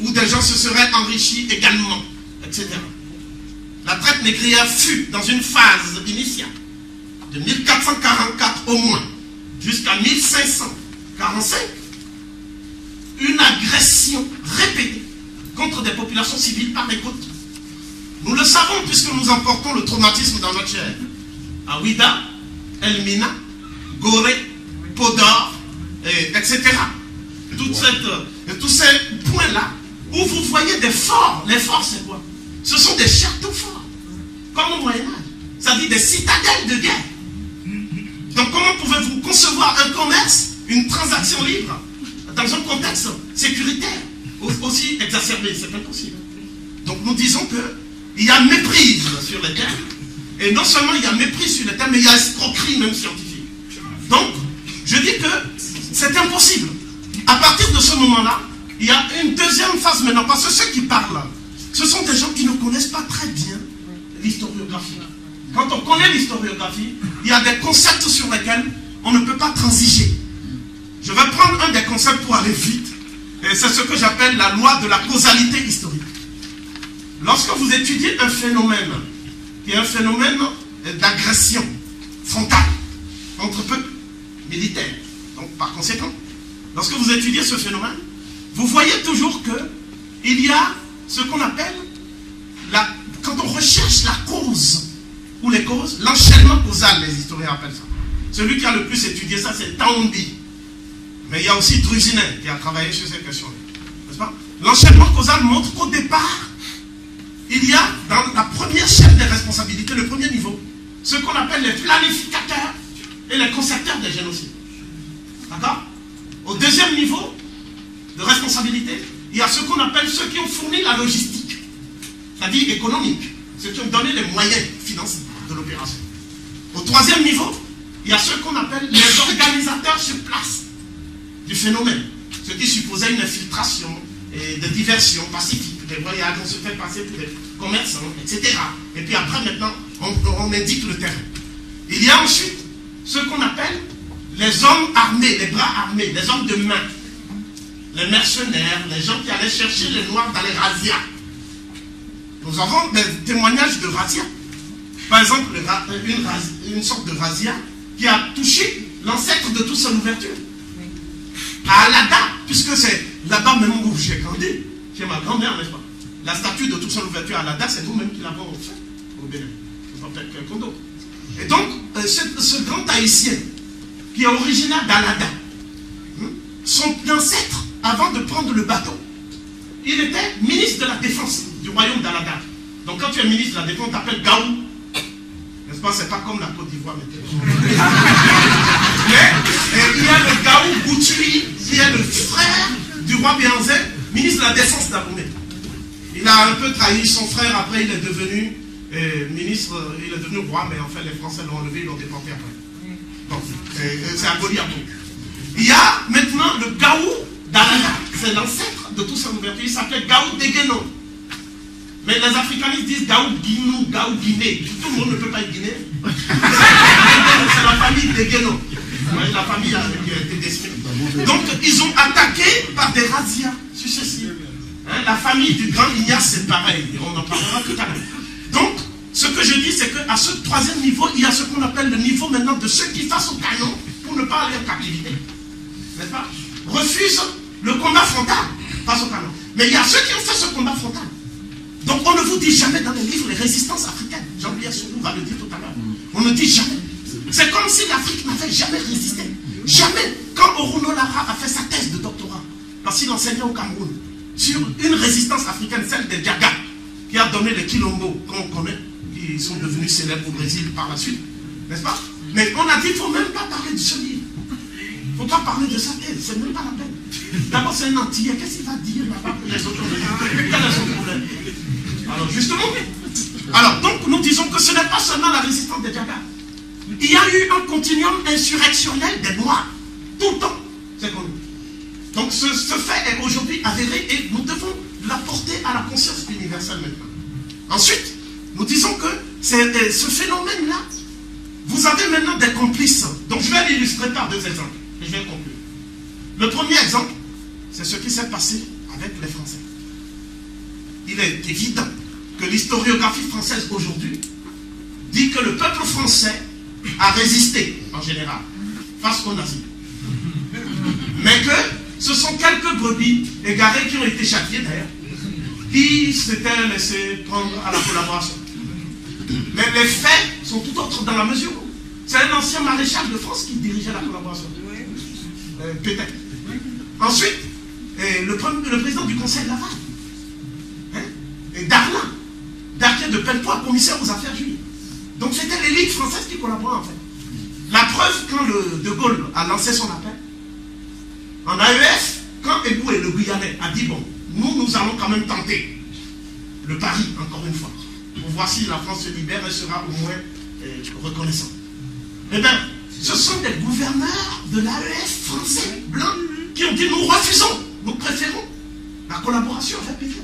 où des gens se seraient enrichis également, etc. La traite négrière fut, dans une phase initiale, de 1444 au moins, jusqu'à 1545, une agression répétée contre des populations civiles par les côtes. Nous le savons puisque nous emportons le traumatisme dans notre chair. À Ouida, Elmina, Gorée, Podor, etc. Tous ces points-là, où vous voyez des forts. Les forts, c'est quoi? Ce sont des châteaux forts, comme au Moyen-Âge. C'est-à-dire des citadelles de guerre. Donc comment pouvez-vous concevoir un commerce, une transaction libre, dans un contexte sécuritaire aussi exacerbé? C'est impossible. Donc nous disons qu'il y a méprise sur les termes. Et non seulement il y a méprise sur les termes, mais il y a escroquerie même scientifique. Donc, je dis que c'est impossible. À partir de ce moment-là, il y a une deuxième phase maintenant, parce que ceux qui parlent, ce sont des gens qui ne connaissent pas très bien l'historiographie. Quand on connaît l'historiographie, il y a des concepts sur lesquels on ne peut pas transiger. Je vais prendre un des concepts pour aller vite, et c'est ce que j'appelle la loi de la causalité historique. Lorsque vous étudiez un phénomène, qui est un phénomène d'agression frontale entre peuples militaires, donc par conséquent, lorsque vous étudiez ce phénomène, vous voyez toujours qu'il y a ce qu'on appelle, quand on recherche la cause, ou les causes, l'enchaînement causal, les historiens appellent ça. Celui qui a le plus étudié ça, c'est Townby. Mais il y a aussi Drusinet qui a travaillé sur ces questions-là. N'est-ce pas? L'enchaînement causal montre qu'au départ, il y a dans la première chaîne des responsabilités, le premier niveau, ce qu'on appelle les planificateurs et les concepteurs des génocides. D'accord? Au deuxième niveau de responsabilité, il y a ce qu'on appelle ceux qui ont fourni la logistique, c'est-à-dire économique, ceux qui ont donné les moyens financiers de l'opération. Au troisième niveau, il y a ceux qu'on appelle les organisateurs sur place du phénomène, ceux qui supposaient une infiltration et de diversion pacifique, des voyages, on se fait passer pour des commerçants, etc. Et puis après, maintenant, on indique le terrain. Il y a ensuite ce qu'on appelle les hommes armés, les bras armés, les hommes de main, les mercenaires, les gens qui allaient chercher les noirs dans les razzias. Nous avons des témoignages de razzias. Par exemple, une sorte de razzia qui a touché l'ancêtre de toute son ouverture. À Alada, puisque c'est là-bas même où j'ai grandi, chez ma grand-mère, n'est-ce pas? La statue de toute son ouverture à Alada, c'est nous-mêmes qui l'avons fait au Bénin. C'est pas peut-être quelqu'un d'autre. Et donc, ce grand haïtien, qui est originaire d'Alada, son ancêtre, avant de prendre le bateau, il était ministre de la Défense du royaume d'Alada. Donc quand tu es ministre de la Défense, on t'appelle Gaou. N'est-ce pas? C'est pas comme la Côte d'Ivoire maintenant. Mais il y a le Gaou Goutui, qui est le frère du roi Béanzé, ministre de la Défense d'Abomey. Il a un peu trahi son frère, après il est devenu ministre, il est devenu roi, mais en fait les Français l'ont enlevé, ils l'ont déporté après. Donc, c'est aboli après. Il y a maintenant le Gaou d'Alaga. C'est l'ancêtre de tout ça ouverture. Il s'appelle Gaou Degeno. Mais les africanistes disent Gaou Guinou, Gaou Guinée. Tout le monde ne peut pas être guinéen. C'est la famille Degeno. La famille qui a été détruite. Donc ils ont attaqué par des razzias successifs. La famille du grand Ignace, c'est pareil. On en parlera tout à l'heure. Donc, ce que je dis, c'est qu'à ce troisième niveau, il y a ce qu'on appelle le niveau maintenant de ceux qui face au canon pour ne pas aller en captivité. N'est-ce pas? Refusent le combat frontal face au canon. Mais il y a ceux qui ont fait ce combat frontal. Donc on ne vous dit jamais dans les livres les résistances africaines. Jean-Pierre Soulou va le dire tout à l'heure. On ne dit jamais. C'est comme si l'Afrique n'avait jamais résisté. Jamais. Quand Oruno Lara a fait sa thèse de doctorat, parce qu'il enseignait au Cameroun, sur une résistance africaine, celle des Diaga, qui a donné les Quilombo, qu'on connaît, qui sont devenus célèbres au Brésil par la suite, n'est-ce pas? Mais on a dit qu'il ne faut même pas parler de ce livre. Il ne faut pas parler de sa thèse, c'est même pas la peine. D'abord, c'est un Antillais, qu'est-ce qu'il va dire là-bas pour les autres? Quel est son problème? Alors, justement, alors, donc, nous disons que ce n'est pas seulement la résistance des Diaga. Il y a eu un continuum insurrectionnel des Noirs, tout le temps, c'est connu. Donc ce fait est aujourd'hui avéré et nous devons l'apporter à la conscience universelle maintenant. Ensuite, nous disons que ce phénomène-là, vous avez maintenant des complices. Donc je vais l'illustrer par deux exemples et je vais conclure. Le premier exemple, c'est ce qui s'est passé avec les Français. Il est évident que l'historiographie française aujourd'hui dit que le peuple français a résisté en général face aux nazis. Mais que ce sont quelques brebis égarés qui ont été châtiés d'ailleurs, qui s'étaient laissés prendre à la collaboration. Mais les faits sont tout autres dans la mesure où c'est un ancien maréchal de France qui dirigeait la collaboration. Peut-être. Ensuite, le président du Conseil de Laval, et Darlin, Darquet de Pellepoix, commissaire aux affaires juives. Donc c'était l'élite française qui collaborait en fait. La preuve, quand De Gaulle a lancé son appel, en AEF, quand Eboué, le Guyanais, a dit, bon, nous allons quand même tenter le pari, encore une fois, pour voir si la France se libère et sera au moins reconnaissante. Eh bien, ce sont des gouverneurs de l'AEF français, blancs, qui ont dit, nous refusons, nous préférons la collaboration avec Pétain.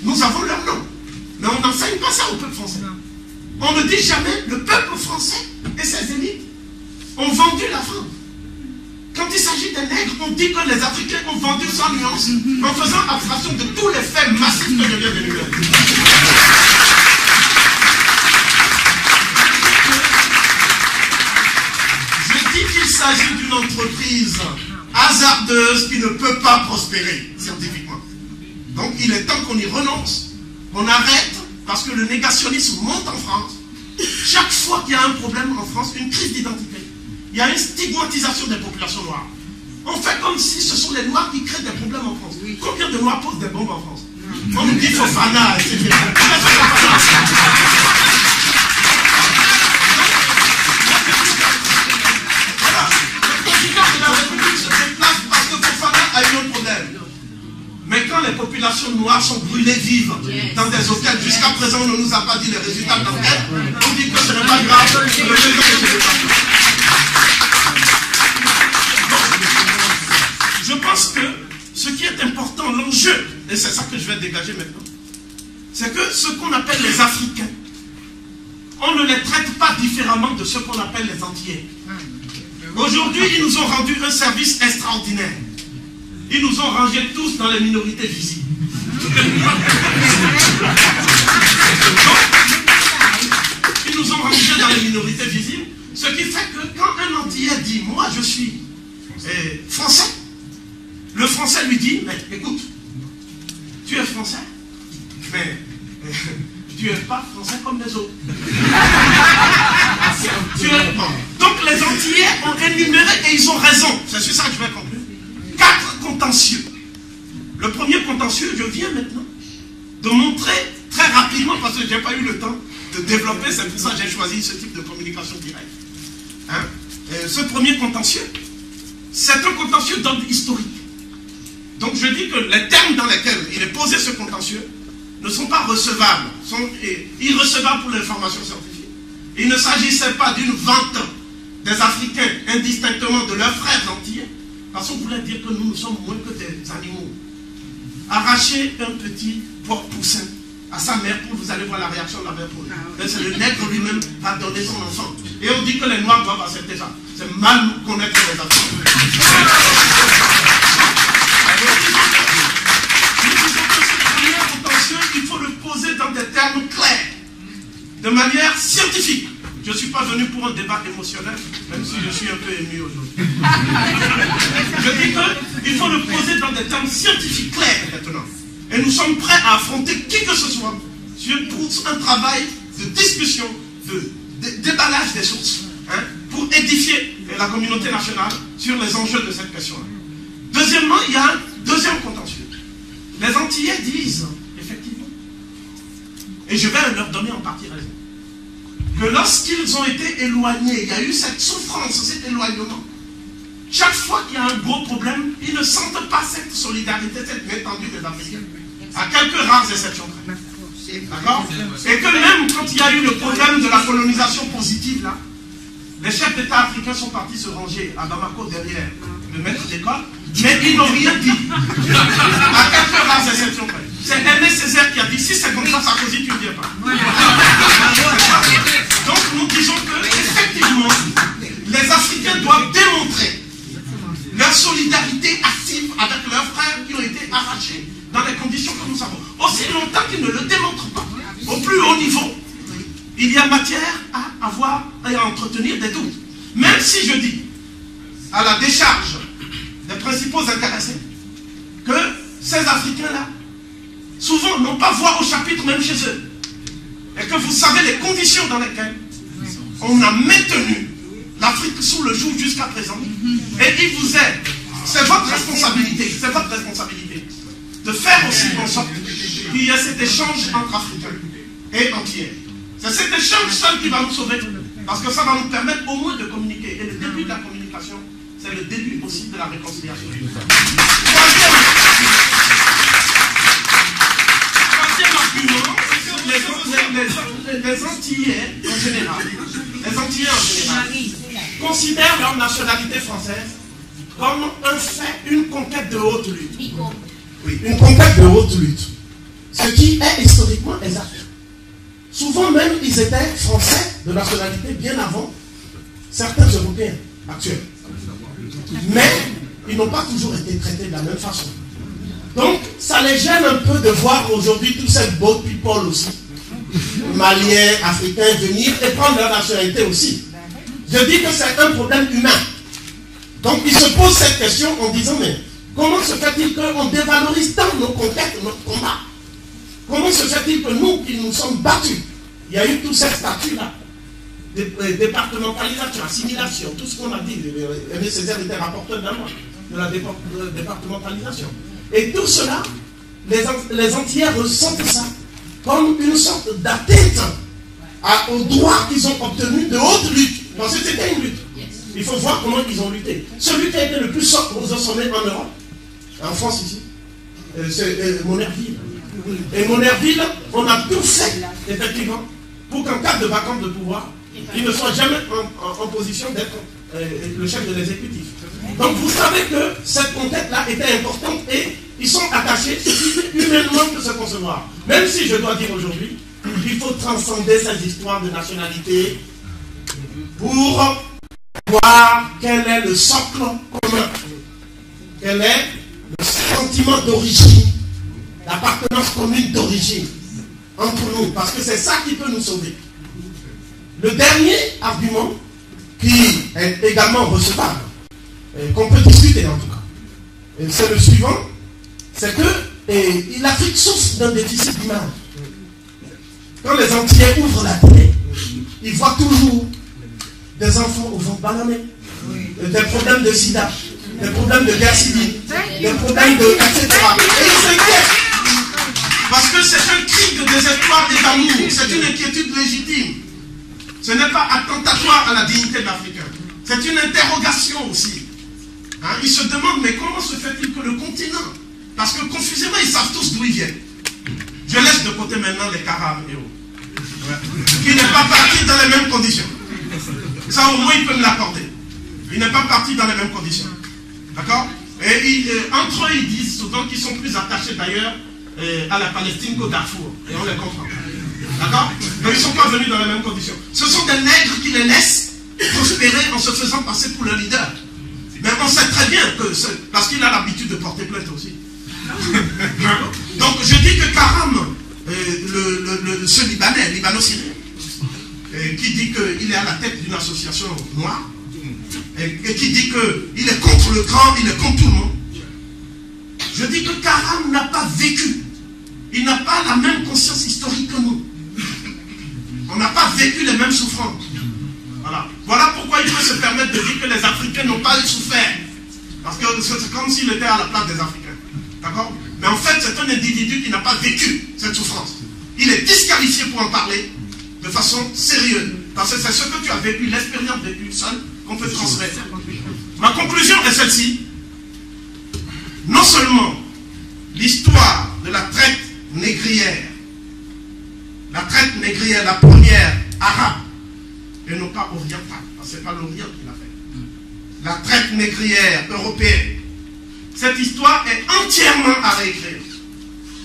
Nous avons leur nom, mais on n'enseigne pas ça au peuple français. On ne dit jamais, le peuple français et ses élites ont vendu la France. Quand il s'agit des nègres, on dit que les Africains ont vendu sans nuance en faisant abstraction de tous les faits massifs que je viens de lui dire. Je dis qu'il s'agit d'une entreprise hasardeuse qui ne peut pas prospérer scientifiquement. Donc il est temps qu'on y renonce, qu'on arrête, parce que le négationnisme monte en France. Chaque fois qu'il y a un problème en France, une crise d'identité, il y a une stigmatisation des populations noires. On fait comme si ce sont les Noirs qui créent des problèmes en France. Combien de Noirs posent des bombes en France? On nous dit Fofana, etc. Voilà. Le président de la République se déplace parce que Fofana a eu un problème. Mais quand les populations noires sont brûlées vives dans des hôtels, jusqu'à présent on ne nous a pas dit les résultats de l'enquête, on dit que ce n'est pas grave, le président ne se déplace. Je pense que ce qui est important, l'enjeu, et c'est ça que je vais dégager maintenant, c'est que ce qu'on appelle les Africains, on ne les traite pas différemment de ce qu'on appelle les Antillais. Aujourd'hui, ils nous ont rendu un service extraordinaire. Ils nous ont rangés tous dans les minorités visibles. Ils nous ont rangés dans les minorités visibles, ce qui fait que quand un Antillais dit « moi je suis français », le français lui dit, mais écoute, tu es français, mais tu n'es pas français comme les autres. Donc les Antillais ont énuméré, et ils ont raison, c'est sur ça que je vais conclure, 4 contentieux. Le premier contentieux, je viens maintenant de montrer très rapidement, parce que je n'ai pas eu le temps de développer, c'est pour ça que j'ai choisi ce type de communication directe. Ce premier contentieux, c'est un contentieux d'ordre historique. Donc je dis que les termes dans lesquels il est posé ce contentieux ne sont pas recevables, sont irrecevables pour l'information scientifique. Il ne s'agissait pas d'une vente des Africains indistinctement de leurs frères antillais, parce qu'on voulait dire que nous sommes moins que des animaux. Arracher un petit porc-poussin à sa mère poule, vous allez voir la réaction de la mère poule. C'est le nègre lui-même qui va donner son enfant. Et on dit que les Noirs doivent accepter ça. C'est mal connaître les Africains. Il faut le poser dans des termes clairs, de manière scientifique. Je ne suis pas venu pour un débat émotionnel, même si je suis un peu ému aujourd'hui. Je dis qu'il faut le poser dans des termes scientifiques clairs maintenant. Et nous sommes prêts à affronter qui que ce soit pour un travail de discussion, de déballage des sources, hein, pour édifier la communauté nationale sur les enjeux de cette question-là. Deuxièmement, il y a un deuxième contentieux. Les Antillais disent, effectivement, et je vais leur donner en partie raison, que lorsqu'ils ont été éloignés, il y a eu cette souffrance, cet éloignement. Chaque fois qu'il y a un gros problème, ils ne sentent pas cette solidarité, cette étendue des Africains. À quelques rares exceptions. D'accord? Et que même quand il y a eu le problème de la colonisation positive, là, les chefs d'État africains sont partis se ranger à Bamako derrière le maître d'école, mais ils n'ont rien dit. À quelques rares exceptions. C'est Aimé Césaire qui a dit, si c'est comme ça, Sarkozy, tu ne viens pas. Donc nous disons que, effectivement, les Africains doivent démontrer leur solidarité active avec leurs frères qui ont été arrachés dans les conditions que nous savons. Aussi longtemps qu'ils ne le démontrent pas, au plus haut niveau, il y a matière à avoir et à entretenir des doutes. Même si je dis, à la décharge des principaux intéressés, que ces Africains-là, souvent, n'ont pas voix au chapitre même chez eux. Et que vous savez les conditions dans lesquelles on a maintenu l'Afrique sous le joug jusqu'à présent. Et il vous aide. C'est votre responsabilité de faire aussi en sorte qu'il y ait cet échange entre Africains et Antillais. C'est cet échange seul qui va nous sauver. Parce que ça va nous permettre au moins de communiquer. Et le début de la communication, c'est le début aussi de la réconciliation. Troisième argument, les Antillais en général, considèrent leur nationalité française comme un fait, une conquête de haute lutte. Oui, une conquête de haute lutte. Ce qui est historiquement exact. Souvent même, ils étaient français de nationalité bien avant certains Européens actuels. Mais ils n'ont pas toujours été traités de la même façon. Donc, ça les gêne un peu de voir aujourd'hui tous ces beaux people aussi, Maliens, Africains, venir et prendre leur nationalité aussi. Je dis que c'est un problème humain. Donc, ils se posent cette question en disant, mais comment se fait-il qu'on dévalorise tant nos conquêtes, notre combat? Comment se fait-il que nous, qui nous sommes battus, il y a eu tout ce statut-là, départementalisation, assimilation, tout ce qu'on a dit, Aimé Césaire était rapporteur de la loi, de la départementalisation. Et tout cela, les Antillais ressentent ça comme une sorte d'atteinte aux droits qu'ils ont obtenus de haute lutte. Parce que c'était une lutte. Il faut voir comment ils ont lutté. Celui qui a été le plus sommet en Europe, en France ici, c'est Monnerville. Et Monnerville, on a tout fait, effectivement, pour qu'en cas de vacance de pouvoir, il ne soit jamais en position d'être le chef de l'exécutif. Donc vous savez que cette conquête-là était importante et ils sont attachés humainement de se concevoir. Même si je dois dire aujourd'hui, il faut transcender ces histoires de nationalité pour voir quel est le socle commun, quel est le sentiment d'origine, l'appartenance commune d'origine entre nous, parce que c'est ça qui peut nous sauver. Le dernier argument, qui est également recevable, qu'on peut discuter en tout cas, c'est le suivant, c'est que l'Afrique souffre d'un déficit d'image. Quand les Antillais ouvrent la télé, ils voient toujours des enfants au ventre banané, des problèmes de sida, des problèmes de guerre civile, des problèmes de... etc. Et ils s'inquiètent. Parce que c'est un cri de désespoir et d'amour, c'est une inquiétude légitime. Ce n'est pas attentatoire à la dignité de l'Africain. C'est une interrogation aussi. Hein? Ils se demandent, mais comment se fait-il que le continent, parce que confusément, ils savent tous d'où ils viennent. Je laisse de côté maintenant les Carabes et autres, qui n'est pas parti dans les mêmes conditions. Ça, au moins, il peut me l'accorder. Il n'est pas parti dans les mêmes conditions. D'accord? Et entre eux, ils disent souvent qu'ils sont plus attachés d'ailleurs à la Palestine qu'au Darfour. Et on les comprend. D'accord? Mais ils ne sont pas venus dans les mêmes conditions. Ce sont des nègres qui les laissent prospérer en se faisant passer pour le leader. Mais on sait très bien que parce qu'il a l'habitude de porter plainte aussi. Donc je dis que Karam, ce Libanais, Libano-Syrien, qui dit qu'il est à la tête d'une association noire, et qui dit qu'il est contre le grand, il est contre tout le monde. Je dis que Karam n'a pas vécu. Il n'a pas la même conscience historique que nous. On n'a pas vécu les mêmes souffrances. Voilà pourquoi il peut se permettre de dire que les Africains n'ont pas souffert. Parce que c'est comme s'il était à la place des Africains. D'accord? Mais en fait, c'est un individu qui n'a pas vécu cette souffrance. Il est disqualifié pour en parler de façon sérieuse. Parce que c'est ce que tu as vécu, l'expérience vécue seule, qu'on peut transmettre. Ma conclusion est celle-ci. Non seulement l'histoire de la traite négrière, la première arabe, et non pas orientale, parce que ce n'est pas l'Orient qui l'a fait. La traite négrière européenne. Cette histoire est entièrement à réécrire.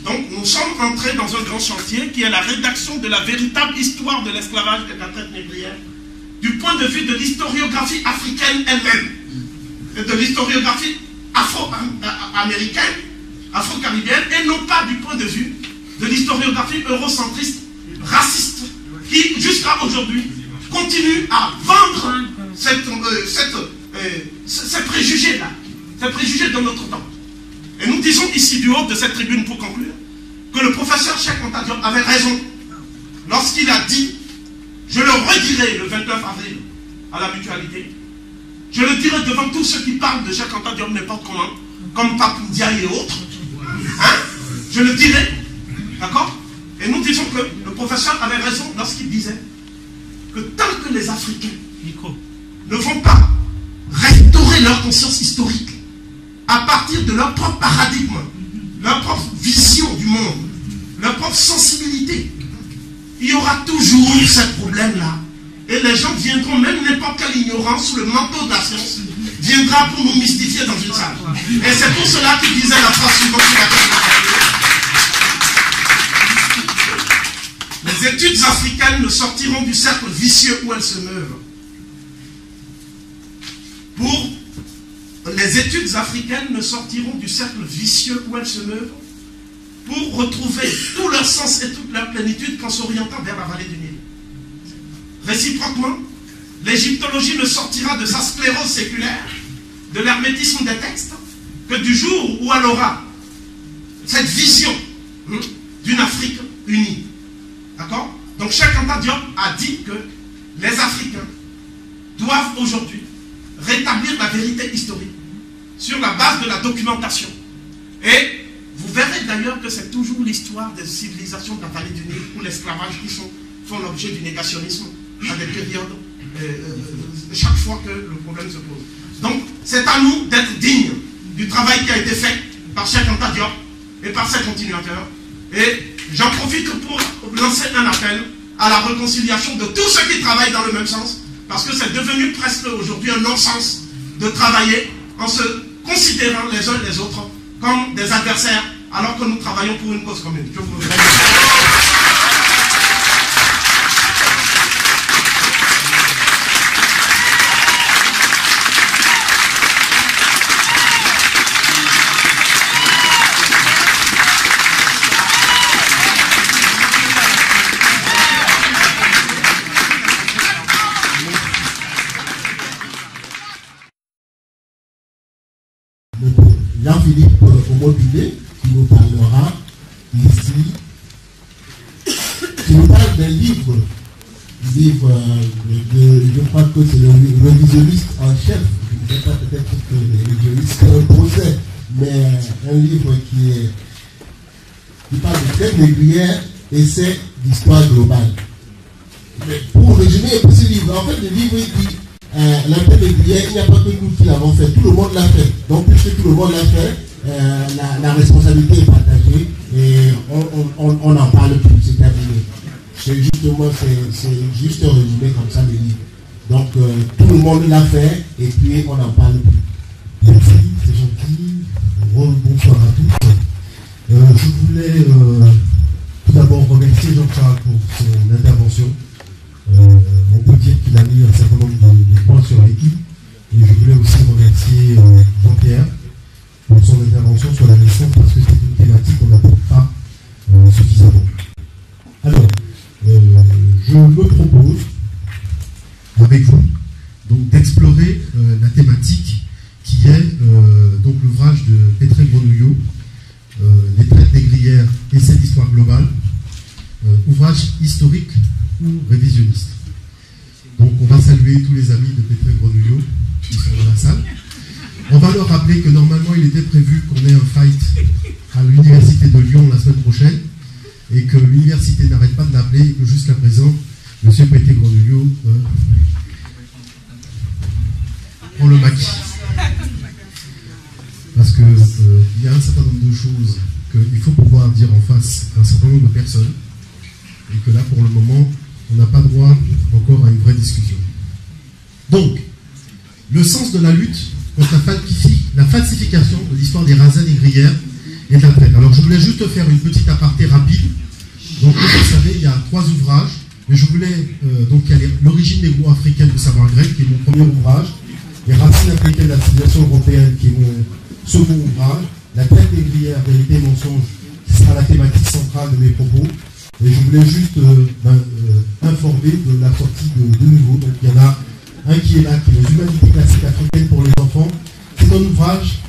Donc nous sommes entrés dans un grand chantier qui est la rédaction de la véritable histoire de l'esclavage et de la traite négrière du point de vue de l'historiographie africaine elle-même et de l'historiographie afro-américaine, afro-caribéenne, et non pas du point de vue de l'historiographie eurocentriste, raciste, qui jusqu'à aujourd'hui continue à vendre ces préjugés-là, ces préjugés de notre temps. Et nous disons ici du haut de cette tribune pour conclure que le professeur Cheikh Anta Diop avait raison lorsqu'il a dit, je le redirai le 29 avril à la Mutualité, je le dirai devant tous ceux qui parlent de Cheikh Anta Diop n'importe comment, comme Pape Ndiaye et autres, hein? Je le dirai, d'accord? Et nous disons que le professeur avait raison lorsqu'il disait que tant que les Africains ne vont pas restaurer leur conscience historique à partir de leur propre paradigme, leur propre vision du monde, leur propre sensibilité, il y aura toujours ce problème-là. Et les gens viendront, même n'importe quelle ignorance sous le manteau de la science, viendra pour nous mystifier dans une salle. Et c'est pour cela qu'il disait la phrase suivante sur laquelle les études africaines ne sortiront du cercle vicieux où elles se meuvent. Les études africaines ne sortiront du cercle vicieux où elles se meuvent pour retrouver tout leur sens et toute leur plénitude qu'en s'orientant vers la vallée du Nil. Réciproquement, l'égyptologie ne sortira de sa sclérose séculaire, de l'hermétisme des textes, que du jour où elle aura cette vision d'une Afrique unie. D'accord? Donc Cheikh Anta Diop a dit que les Africains doivent aujourd'hui rétablir la vérité historique sur la base de la documentation. Et vous verrez d'ailleurs que c'est toujours l'histoire des civilisations de la vallée du Nil ou l'esclavage qui font l'objet du négationnisme à des périodes chaque fois que le problème se pose. Donc c'est à nous d'être dignes du travail qui a été fait par Cheikh Anta Diop et par ses continuateurs. Et j'en profite pour lancer un appel à la réconciliation de tous ceux qui travaillent dans le même sens, parce que c'est devenu presque aujourd'hui un non-sens de travailler en se considérant les uns et les autres comme des adversaires, alors que nous travaillons pour une cause commune. Je vous remercie. Jean-Philippe Omobile, qui nous parlera ici, qui nous parle d'un livre, je crois que c'est le révisionniste en chef, je ne sais pas peut-être que le révisionniste c'est un procès, mais un livre qui parle de traite négrière et c'est d'histoire globale. Mais pour résumer ce livre, en fait le livre dit la traite négrière, il n'y a pas que nous qui l'avons fait, tout le monde l'a fait. Donc puisque tout le monde l'a fait, la responsabilité est partagée et on n'en parle plus, c'est terminé. C'est justement, c'est juste un résumé comme ça le livre. Donc tout le monde l'a fait et puis on n'en parle plus. Merci, c'est gentil. Bonsoir à tous. Je voulais tout d'abord remercier Jean-Charles pour son intervention. On peut dire qu'il a mis un certain nombre de points sur les i. Et je voulais aussi remercier Jean-Pierre pour son intervention sur la naissance parce que c'est une thématique qu'on n'aborde pas suffisamment. Alors, je me propose, avec vous, donc d'explorer la thématique qui est donc l'ouvrage de Petré Grenouillot, Les traites négrières, essai d'histoire globale, ouvrage historique ou révisionniste. Donc on va saluer tous les amis de Petré Grenouillot qui sont dans la salle. On va leur rappeler que normalement il était prévu qu'on ait un fight à l'université de Lyon la semaine prochaine et que l'université n'arrête pas de l'appeler et que jusqu'à présent, M. Petré Grenouillot prend le maquis. Parce qu'il y a un certain nombre de choses qu'il faut pouvoir dire en face à un certain nombre de personnes et que là, pour le moment, on n'a pas droit encore à une vraie discussion. Donc, le sens de la lutte contre la falsification de l'histoire des razzias négrières et de la traite. Alors, je voulais juste faire une petite aparté rapide. Donc, comme vous savez, il y a 3 ouvrages, mais je voulais, donc, il y a l'origine négro-africaine du savoir grec, qui est mon premier ouvrage, les racines africaines de la civilisation européenne, qui est mon second ouvrage, la traite négrière, vérité et mensonge, qui sera la thématique centrale de mes propos. Et je voulais juste informer de la sortie de nouveau. Donc il y en a un qui est là, qui est les humanités classiques africaines pour les enfants. C'est un ouvrage,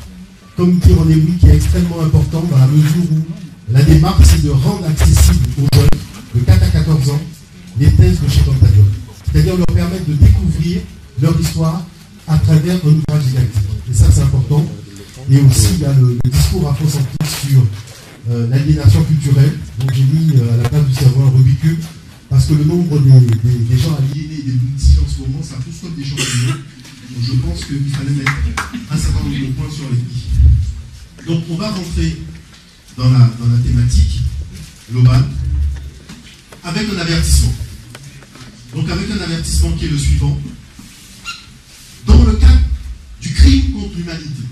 comme dit René Louis, qui est extrêmement important dans la mesure où la démarche, c'est de rendre accessible aux jeunes de 4 à 14 ans les thèses de Cheikh Anta Diop. C'est-à-dire leur permettre de découvrir leur histoire à travers un ouvrage didactique. Et ça, c'est important. Et aussi, il y a le discours afrocentrique sur l'aliénation culturelle. Donc j'ai mis à la place du cerveau un Rubik's Cube, parce que le nombre des gens aliénés, des multis en ce moment, ça pousse comme des champignons. Donc je pense qu'il fallait mettre un certain nombre de points sur les i. Donc on va rentrer dans la thématique globale avec un avertissement. Donc avec un avertissement qui est le suivant. Dans le cadre du crime contre l'humanité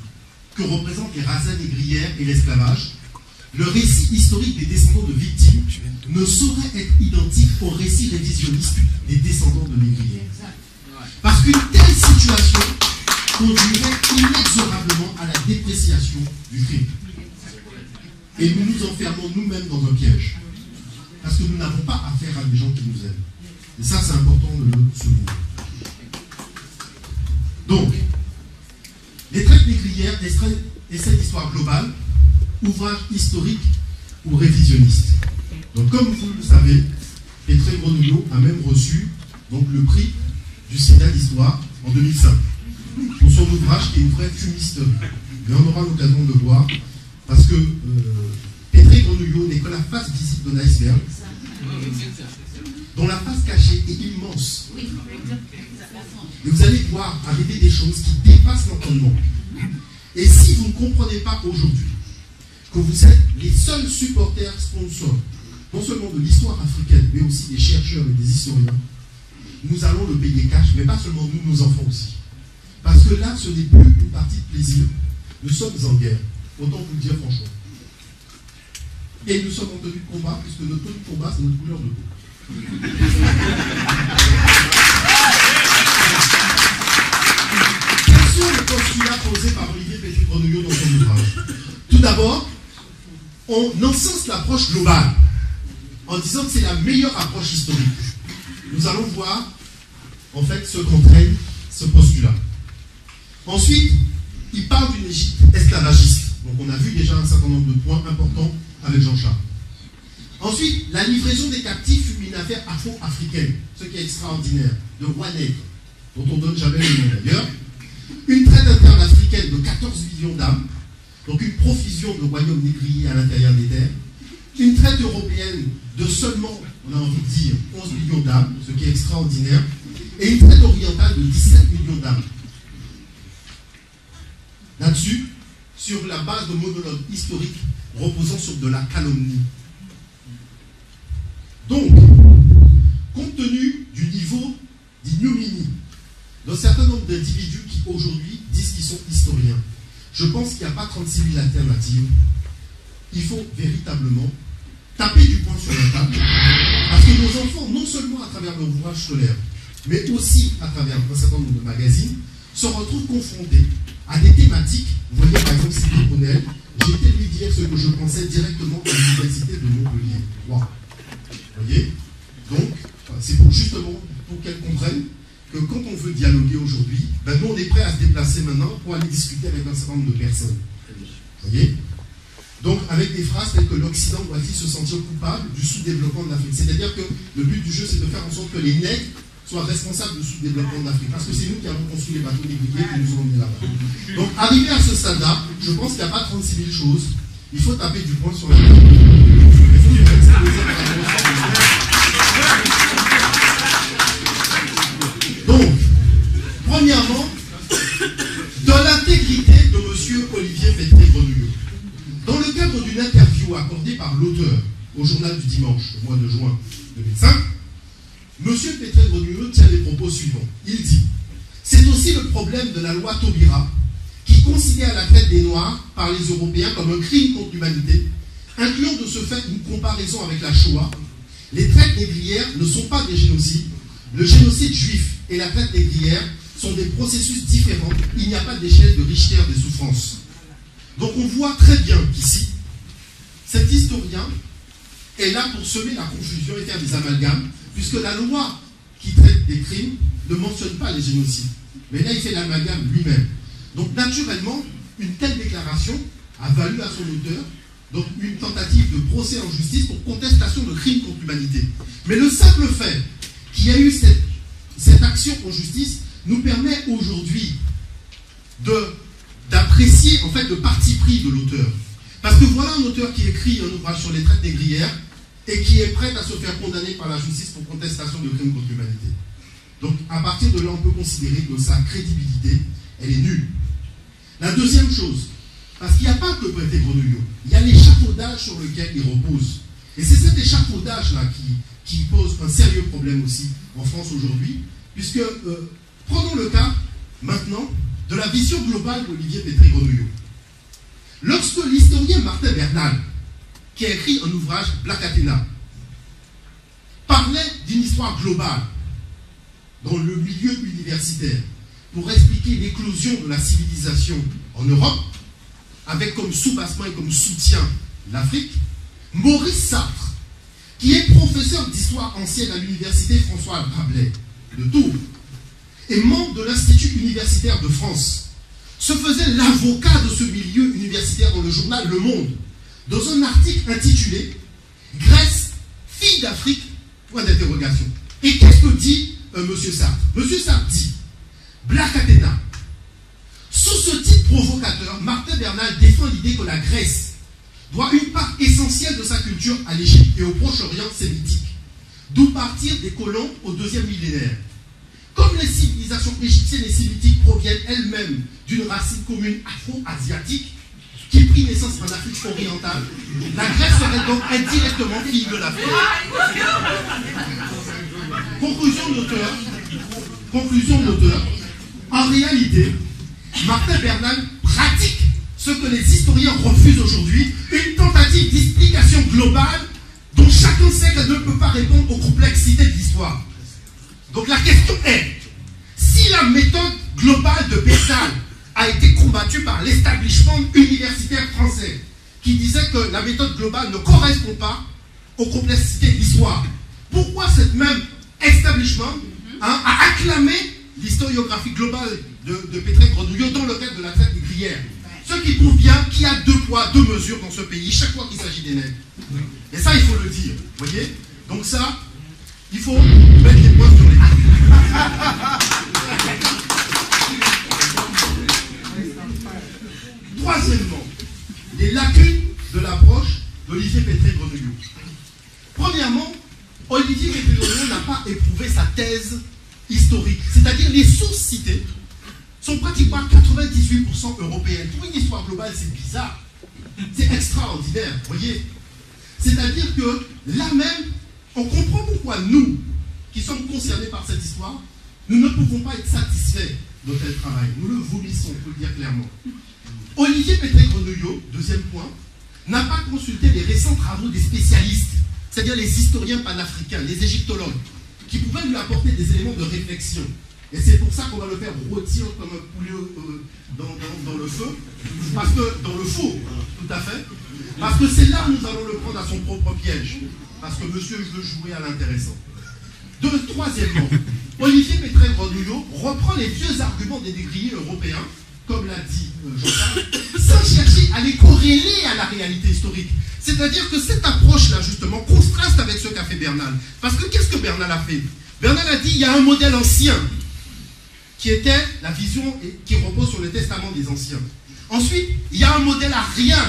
que représentent les razzias négrières et l'esclavage, le récit historique des descendants de victimes ne saurait être identique au récit révisionniste des descendants de négriers. Parce qu'une telle situation conduirait inexorablement à la dépréciation du crime. Et nous nous enfermons nous-mêmes dans un piège. Parce que nous n'avons pas affaire à des gens qui nous aiment. Et ça, c'est important de le souligner. Donc, les traites négrières, essai d'histoire globale, ouvrage historique ou révisionniste. Donc, comme vous le savez, Petré Grenouillot a même reçu donc, le prix du Sénat d'histoire en 2005 pour son ouvrage qui est une vraie fumisterie. Mais on aura l'occasion de le voir parce que Petré Grenouillot n'est que la face visible d'un iceberg dont la face cachée est immense. Et vous allez voir arriver des choses qui dépassent l'entendement. Et si vous ne comprenez pas aujourd'hui que vous êtes les seuls supporters sponsors, non seulement de l'histoire africaine, mais aussi des chercheurs et des historiens, nous allons le payer cash, mais pas seulement nous, nos enfants aussi. Parce que là, ce n'est plus une partie de plaisir. Nous sommes en guerre, autant vous le dire franchement. Et nous sommes en tenue de combat, puisque notre tenue de combat, c'est notre couleur de peau. Quels sont les postulats posés par Olivier Petré Grenouillot dans son ouvrage? Tout d'abord, on encense l'approche globale en disant que c'est la meilleure approche historique. Nous allons voir en fait ce qu'entraîne ce postulat. Ensuite, il parle d'une Égypte esclavagiste. Donc on a vu déjà un certain nombre de points importants avec Jean-Charles. Ensuite, la livraison des captifs fut une affaire afro-africaine, ce qui est extraordinaire, de roi nègre, dont on ne donne jamais le nom d'ailleurs. Une traite interne africaine de 14 millions d'âmes, donc une profusion de royaumes négriers à l'intérieur des terres. Une traite européenne de seulement, on a envie de dire, 11 millions d'âmes, ce qui est extraordinaire. Et une traite orientale de 17 millions d'âmes. Là-dessus, sur la base de monologues historiques reposant sur de la calomnie. Donc, compte tenu du niveau d'ignominie je pense qu'il n'y a pas 36 000 alternatives. Il faut véritablement taper du poing sur la table, parce que nos enfants, non seulement à travers leur ouvrage scolaire, mais aussi à travers un certain nombre de magazines, se retrouvent confrontés à des thématiques. Vous voyez par exemple Sylvie Brunel, j'ai été lui dire ce que je pensais directement à l'université de Montpellier. Wow. Vous voyez? Donc, c'est justement pour qu'elle comprenne que quand on veut dialoguer aujourd'hui, ben nous on est prêt à se déplacer maintenant pour aller discuter avec un certain nombre de personnes. Vous voyez? Donc avec des phrases telles que l'Occident doit-il se sentir coupable du sous-développement de l'Afrique. C'est-à-dire que le but du jeu c'est de faire en sorte que les nègres soient responsables du sous-développement de l'Afrique. Parce que c'est nous qui avons construit les bateaux négriers qui nous ont mis là-bas. Donc arrivé à ce stade-là, je pense qu'il n'y a pas 36 000 choses. Il faut taper du poing sur la table. Donc, premièrement, de l'intégrité de M. Olivier Petté-Grenouillot. Dans le cadre d'une interview accordée par l'auteur au journal du dimanche, au mois de juin 2005, M. Petté-Grenouillot tient les propos suivants. Il dit « C'est aussi le problème de la loi Taubira qui considère la traite des Noirs par les Européens comme un crime contre l'humanité, incluant de ce fait une comparaison avec la Shoah. Les traites négrières ne sont pas des génocides. Le génocide juif et la traite négrière sont des processus différents. Il n'y a pas d'échelle de Richter des souffrances. » Donc on voit très bien qu'ici, cet historien est là pour semer la confusion et faire des amalgames, puisque la loi qui traite des crimes ne mentionne pas les génocides. Mais là, il fait l'amalgame lui-même. Donc naturellement, une telle déclaration a valu à son auteur donc une tentative de procès en justice pour contestation de crimes contre l'humanité. Mais le simple fait qu'il y a eu cette action en justice nous permet aujourd'hui d'apprécier en fait le parti pris de l'auteur. Parce que voilà un auteur qui écrit un ouvrage sur les traites négrières et qui est prêt à se faire condamner par la justice pour contestation de crimes contre l'humanité. Donc à partir de là, on peut considérer que sa crédibilité, elle est nulle. La deuxième chose, parce qu'il n'y a pas que Petté-Grenouillot, il y a l'échafaudage sur lequel il repose. Et c'est cet échafaudage-là qui pose un sérieux problème aussi en France aujourd'hui, puisque, prenons le cas maintenant de la vision globale d'Olivier Petté-Grenouillot. Lorsque l'historien Martin Bernal, qui a écrit un ouvrage Black Athena, parlait d'une histoire globale dans le milieu universitaire pour expliquer l'éclosion de la civilisation en Europe, avec comme soubassement et comme soutien l'Afrique, Maurice Sartre, qui est professeur d'histoire ancienne à l'université François Rabelais de Tours, et membre de l'Institut universitaire de France, se faisait l'avocat de ce milieu universitaire dans le journal Le Monde, dans un article intitulé « Grèce, fille d'Afrique ?» point d'interrogation. Et qu'est-ce que dit M. Sartre? M. Sartre dit « Black Athena ». Sous ce titre provocateur, Martin Bernal défend l'idée que la Grèce doit une part essentielle de sa culture à l'Égypte et au Proche-Orient sémitique, d'où partir des colons au 2e millénaire. Comme les civilisations égyptiennes et sémitiques proviennent elles-mêmes d'une racine commune afro-asiatique qui prit naissance en Afrique orientale, la Grèce serait donc indirectement fille de l'Afrique. Conclusion de l'auteur. En réalité, Martin Bernal pratique ce que les historiens refusent aujourd'hui, une tentative d'explication globale dont chacun sait qu'elle ne peut pas répondre aux complexités de l'histoire. Donc la question est, si la méthode globale de Bernal a été combattue par l'établissement universitaire français, qui disait que la méthode globale ne correspond pas aux complexités de l'histoire, pourquoi cette même establishment a acclamé l'historiographie globale de Petté-Grenouillot dans le cadre de la traite négrière? Ce qui prouve bien qu'il y a 2 poids, 2 mesures dans ce pays, chaque fois qu'il s'agit des nègres. Et ça, il faut le dire, vous voyez? Donc ça, il faut mettre les points sur les i. Troisièmement, les lacunes de l'approche d'Olivier Petté-Grenouillot. Premièrement, Olivier Petté-Grenouillot n'a pas éprouvé sa thèse historique. C'est-à-dire les sources citées sont pratiquement 98% européennes. Pour une histoire globale, c'est bizarre. C'est extraordinaire, vous voyez. C'est-à-dire que là même, on comprend pourquoi nous, qui sommes concernés par cette histoire, nous ne pouvons pas être satisfaits de tel travail. Nous le vomissons, il faut le dire clairement. Olivier Pétré-Grenouillot, deuxième point, n'a pas consulté les récents travaux des spécialistes, c'est-à-dire les historiens panafricains, les égyptologues, qui pouvaient lui apporter des éléments de réflexion. Et c'est pour ça qu'on va le faire rôtir comme un poulet dans le feu, parce que, dans le four, tout à fait, parce que c'est là où nous allons le prendre à son propre piège, parce que monsieur veut jouer à l'intéressant. Troisièmement, Olivier Pétré-Grenouillot reprend les vieux arguments des négriers européens, comme l'a dit Jean-Charles, sans chercher à les corréler à la réalité historique. C'est-à-dire que cette approche-là, justement, contraste avec ce qu'a fait Bernal. Parce que qu'est-ce que Bernal a fait? Bernal a dit il y a un modèle ancien, qui était la vision qui repose sur le testament des anciens. Ensuite, il y a un modèle arien,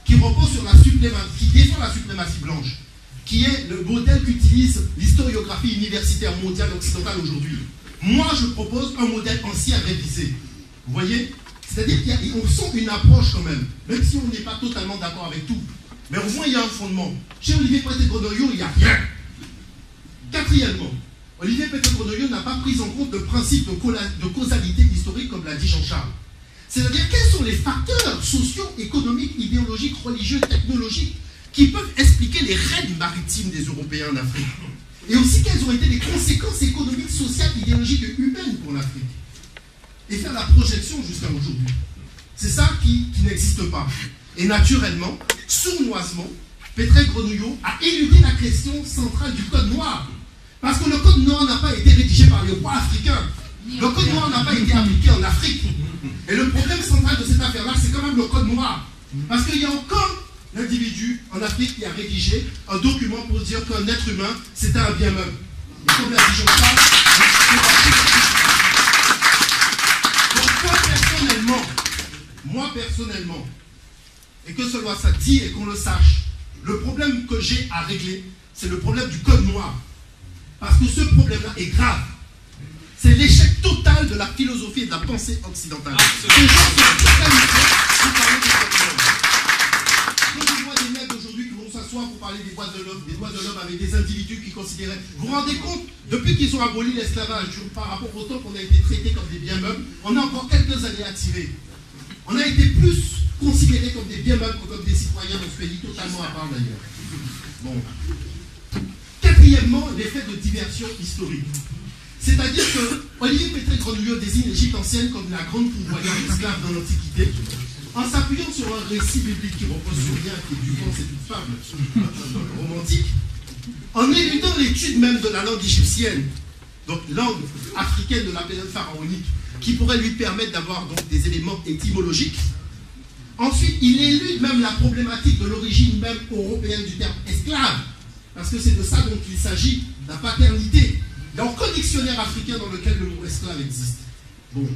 qui repose sur qui défend la suprématie blanche, qui est le modèle qu'utilise l'historiographie universitaire mondiale occidentale aujourd'hui. Moi, je propose un modèle ancien révisé. Vous voyez? C'est-à-dire qu'on sent une approche quand même si on n'est pas totalement d'accord avec tout. Mais au moins, il y a un fondement. Chez Olivier Pétré-Grenouillot, il n'y a rien. Quatrièmement, Olivier Pétré-Grenouillot n'a pas pris en compte le principe de causalité historique, comme l'a dit Jean-Charles. C'est-à-dire, quels sont les facteurs sociaux, économiques, idéologiques, religieux, technologiques qui peuvent expliquer les règnes maritimes des Européens en Afrique? Et aussi, quelles ont été les conséquences économiques, sociales, idéologiques et humaines pour l'Afrique? Et faire la projection jusqu'à aujourd'hui. C'est ça qui n'existe pas. Et naturellement, sournoisement, Pétré-Grenouillot a éludé la question centrale du Code noir. Parce que le Code noir n'a pas été rédigé par les rois africains. Le Code noir n'a pas été appliqué en Afrique. Et le problème central de cette affaire-là, c'est quand même le Code noir. Parce qu'il y a encore l'individu en Afrique qui a rédigé un document pour dire qu'un être humain, c'était un bien meuble. Et comme l'a dit Jean-Charles, moi personnellement, et que cela soit dit et qu'on le sache, le problème que j'ai à régler, c'est le problème du Code noir. Parce que ce problème-là est grave. C'est l'échec total de la philosophie et de la pensée occidentale. Ces gens sont totalement pour parler du Code noir. Quand je vois des mecs aujourd'hui qui vont s'asseoir pour parler des droits de l'homme avec des individus qui considéraient... Vous vous rendez compte, depuis qu'ils ont aboli l'esclavage, par rapport au temps qu'on a été traités comme des biens meubles, on a encore quelques années à tirer. On a été plus considérés comme des biens meubles que comme des citoyens dans ce pays, totalement à part d'ailleurs. Bon. Quatrièmement, l'effet de diversion historique. C'est-à-dire que Olivier Pétré-Grenouillot désigne l'Égypte ancienne comme la grande pourvoyeuse d'esclaves dans l'Antiquité, en s'appuyant sur un récit biblique qui repose sur rien, qui est du vent, c'est une fable romantique, en éludant l'étude même de la langue égyptienne, donc langue africaine de la période pharaonique, qui pourrait lui permettre d'avoir donc des éléments étymologiques. Ensuite, il élude même la problématique de l'origine même européenne du terme esclave, parce que c'est de ça dont il s'agit, la paternité. Il y a aucun dictionnaire africain dans lequel le mot esclave existe. Bon.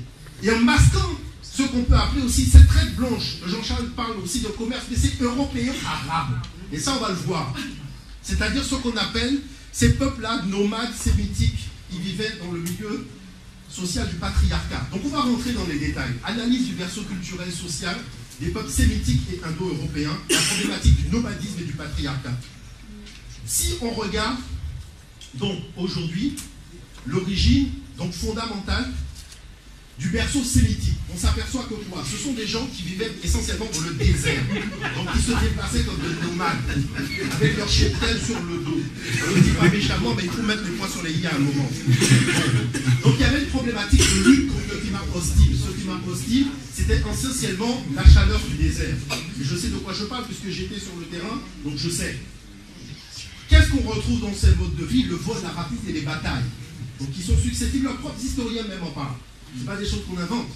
Et en masquant ce qu'on peut appeler aussi cette traite blanche, Jean-Charles parle aussi de commerce, mais c'est européen-arabe. Et ça, on va le voir. C'est-à-dire ce qu'on appelle ces peuples-là, nomades, sémitiques, qui vivaient dans le milieu social du patriarcat. Donc on va rentrer dans les détails. Analyse du berceau culturel social des peuples sémitiques et indo-européens, la problématique du nomadisme et du patriarcat. Si on regarde, donc aujourd'hui, l'origine donc fondamentale du berceau sémitique, on s'aperçoit que quoi? Ce sont des gens qui vivaient essentiellement dans le désert, donc qui se déplaçaient comme des nomades, avec leur cheptel sur le dos. On ne dit pas méchamment, mais il faut mettre les points sur les i à un moment. Donc il y avait une problématique de lutte contre le climat hostile. Ce climat hostile, c'était essentiellement la chaleur du désert. Et je sais de quoi je parle, puisque j'étais sur le terrain, donc je sais. Qu'est-ce qu'on retrouve dans ces modes de vie? Le vol, la rapide et les batailles. Donc qui sont successifs, leurs propres historiens même en parlent. Ce n'est pas des choses qu'on invente.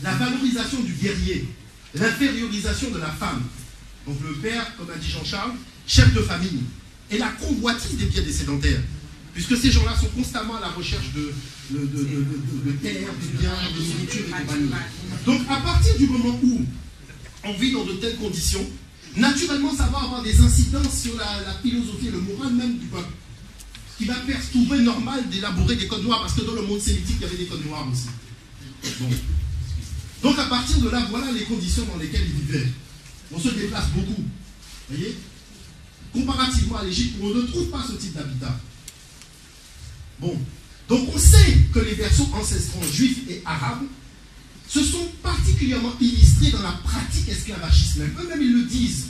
La valorisation du guerrier, l'infériorisation de la femme. Donc le père, comme a dit Jean-Charles, chef de famille. Et la convoitise des biens des sédentaires. Puisque ces gens-là sont constamment à la recherche de terre, de biens, de nourriture et compagnie. Donc à partir du moment où on vit dans de telles conditions, naturellement ça va avoir des incidences sur la philosophie et le moral même du peuple. Qui va faire trouver normal d'élaborer des codes noirs, parce que dans le monde sémitique, il y avait des codes noirs aussi. Bon. Donc à partir de là, voilà les conditions dans lesquelles ils vivaient. On se déplace beaucoup. Vous voyez? Comparativement à l'Égypte, où on ne trouve pas ce type d'habitat. Bon. Donc on sait que les berceaux ancestraux juifs et arabes se sont particulièrement illustrés dans la pratique esclavagiste même. Eux-mêmes, ils le disent.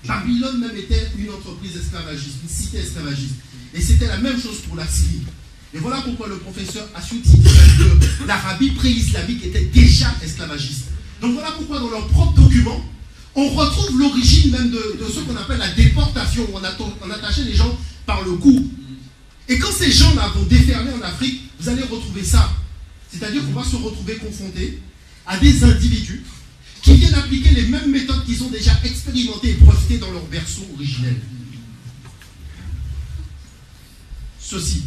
Babylone même était une entreprise esclavagiste, une cité esclavagiste. Et c'était la même chose pour la Syrie. Et voilà pourquoi le professeur Assouti dit que l'Arabie pré-islamique était déjà esclavagiste. Donc voilà pourquoi dans leurs propres documents, on retrouve l'origine même de ce qu'on appelle la déportation, où on attachait les gens par le cou. Et quand ces gens-là vont déferler en Afrique, vous allez retrouver ça. C'est-à-dire qu'on va se retrouver confronté à des individus qui viennent appliquer les mêmes méthodes qu'ils ont déjà expérimentées et brevetées dans leur berceau originel. Ceci.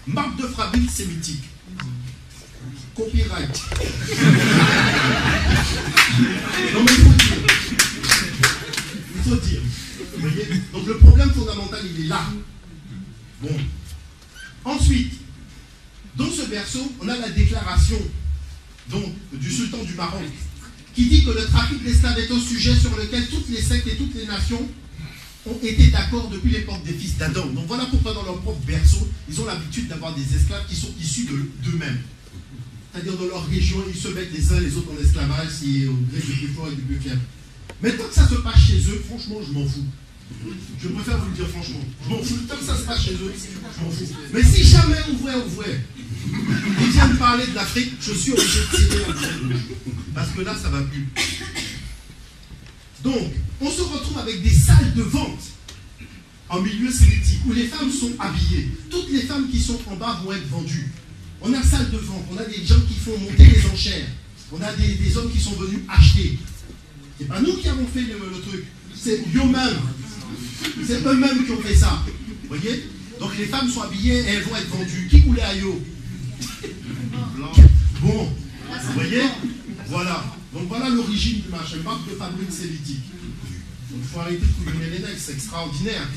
Marque de fabrique sémitique. Copyright. Non mais il faut dire. Il faut dire. Vous voyez? Donc le problème fondamental, il est là. Bon. Ensuite, dans ce berceau, on a la déclaration donc, du sultan du Maroc qui dit que le trafic d'esclaves est un sujet sur lequel toutes les sectes et toutes les nations ont été d'accord depuis l'époque des fils d'Adam. Donc voilà pourquoi dans leur propre berceau, ils ont l'habitude d'avoir des esclaves qui sont issus d'eux-mêmes. C'est-à-dire dans leur région, ils se mettent les uns les autres en esclavage, c'est au gré du plus fort et du plus faible. Mais tant que ça se passe chez eux, franchement, je m'en fous. Je préfère vous le dire franchement. Je m'en fous. Tant que ça se passe chez eux, je m'en fous. Mais si jamais on voit, ils viennent parler de l'Afrique, je suis obligé de tirer un peu. Parce que là, ça va plus. Donc, on se retrouve avec des salles de vente en milieu sémitique où les femmes sont habillées. Toutes les femmes qui sont en bas vont être vendues. On a salle de vente, on a des gens qui font monter les enchères. On a des hommes qui sont venus acheter. C'est pas nous qui avons fait le truc. C'est eux-mêmes. C'est eux-mêmes qui ont fait ça. Vous voyez? Donc les femmes sont habillées et elles vont être vendues. Qui coulait à yo? Bon. Vous voyez? Voilà. Donc voilà l'origine du marché. Marque de fabrique sémitique. Donc il faut arrêter de couillonner les necks, c'est extraordinaire.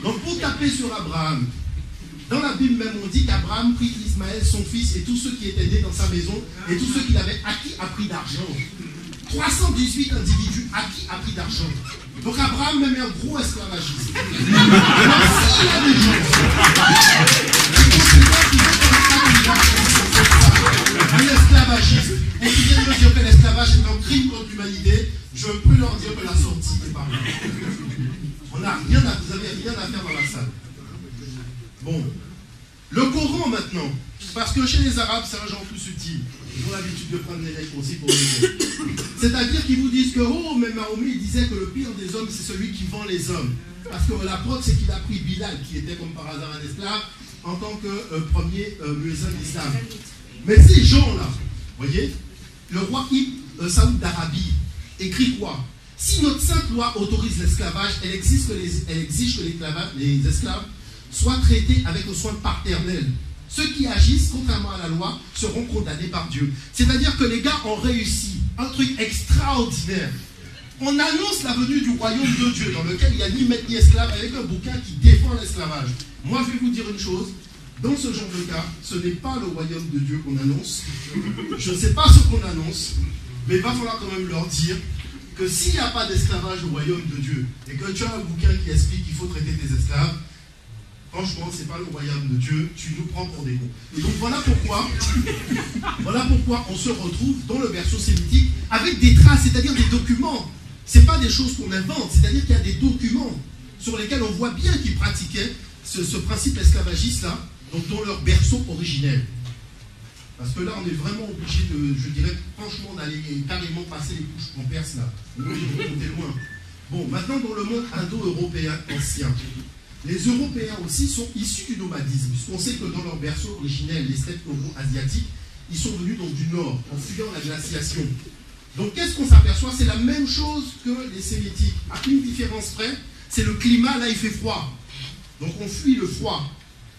Donc pour taper sur Abraham, dans la Bible même on dit qu'Abraham prit Ismaël, son fils, et tous ceux qui étaient nés dans sa maison, et tous ceux qu'il avait acquis à prix d'argent. 318 individus acquis à prix d'argent. Donc Abraham même est un gros esclavagiste. Alors s'il y a des gens un esclavagiste, et qui viennent me dire que l'esclavage est un crime contre l'humanité, je peux leur dire que la sortie est par là. Vous n'avez rien à faire dans la salle. Bon. Le Coran maintenant, parce que chez les Arabes, c'est un genre plus subtil. Ils ont l'habitude de prendre les lettres aussi pour les mots. C'est-à-dire qu'ils vous disent que, oh, mais Mahomet, il disait que le pire des hommes, c'est celui qui vend les hommes. Parce que la preuve, c'est qu'il a pris Bilal, qui était comme par hasard un esclave, en tant que premier muezzin d'islam. Mais ces gens-là, vous voyez, le roi Ibn Saoud d'Arabie écrit quoi? Si notre sainte loi autorise l'esclavage, elle exige que les esclaves soient traités avec un soin paternel. Ceux qui agissent contrairement à la loi seront condamnés par Dieu. C'est-à-dire que les gars ont réussi un truc extraordinaire. On annonce la venue du royaume de Dieu, dans lequel il n'y a ni maître ni esclave, avec un bouquin qui défend l'esclavage. Moi, je vais vous dire une chose. Dans ce genre de cas, ce n'est pas le royaume de Dieu qu'on annonce. Je ne sais pas ce qu'on annonce, mais il va falloir quand même leur dire que s'il n'y a pas d'esclavage au royaume de Dieu, et que tu as un bouquin qui explique qu'il faut traiter tes esclaves, franchement, ce n'est pas le royaume de Dieu, tu nous prends pour des cons. Et donc voilà pourquoi on se retrouve dans le berceau sémitique avec des traces, c'est-à-dire des documents. Ce n'est pas des choses qu'on invente, c'est-à-dire qu'il y a des documents sur lesquels on voit bien qu'ils pratiquaient ce principe esclavagiste-là, donc dans leur berceau originel. Parce que là, on est vraiment obligé de, je dirais, franchement, d'aller carrément passer les couches en perse, là. On est loin. Bon, maintenant, dans le monde indo-européen ancien, les Européens aussi sont issus du nomadisme, puisqu'on sait que dans leur berceau originel, les steppes euro-asiatiques, ils sont venus donc du nord, en fuyant la glaciation. Donc qu'est-ce qu'on s'aperçoit? C'est la même chose que les sémitiques. À une différence près, c'est le climat, là il fait froid. Donc on fuit le froid.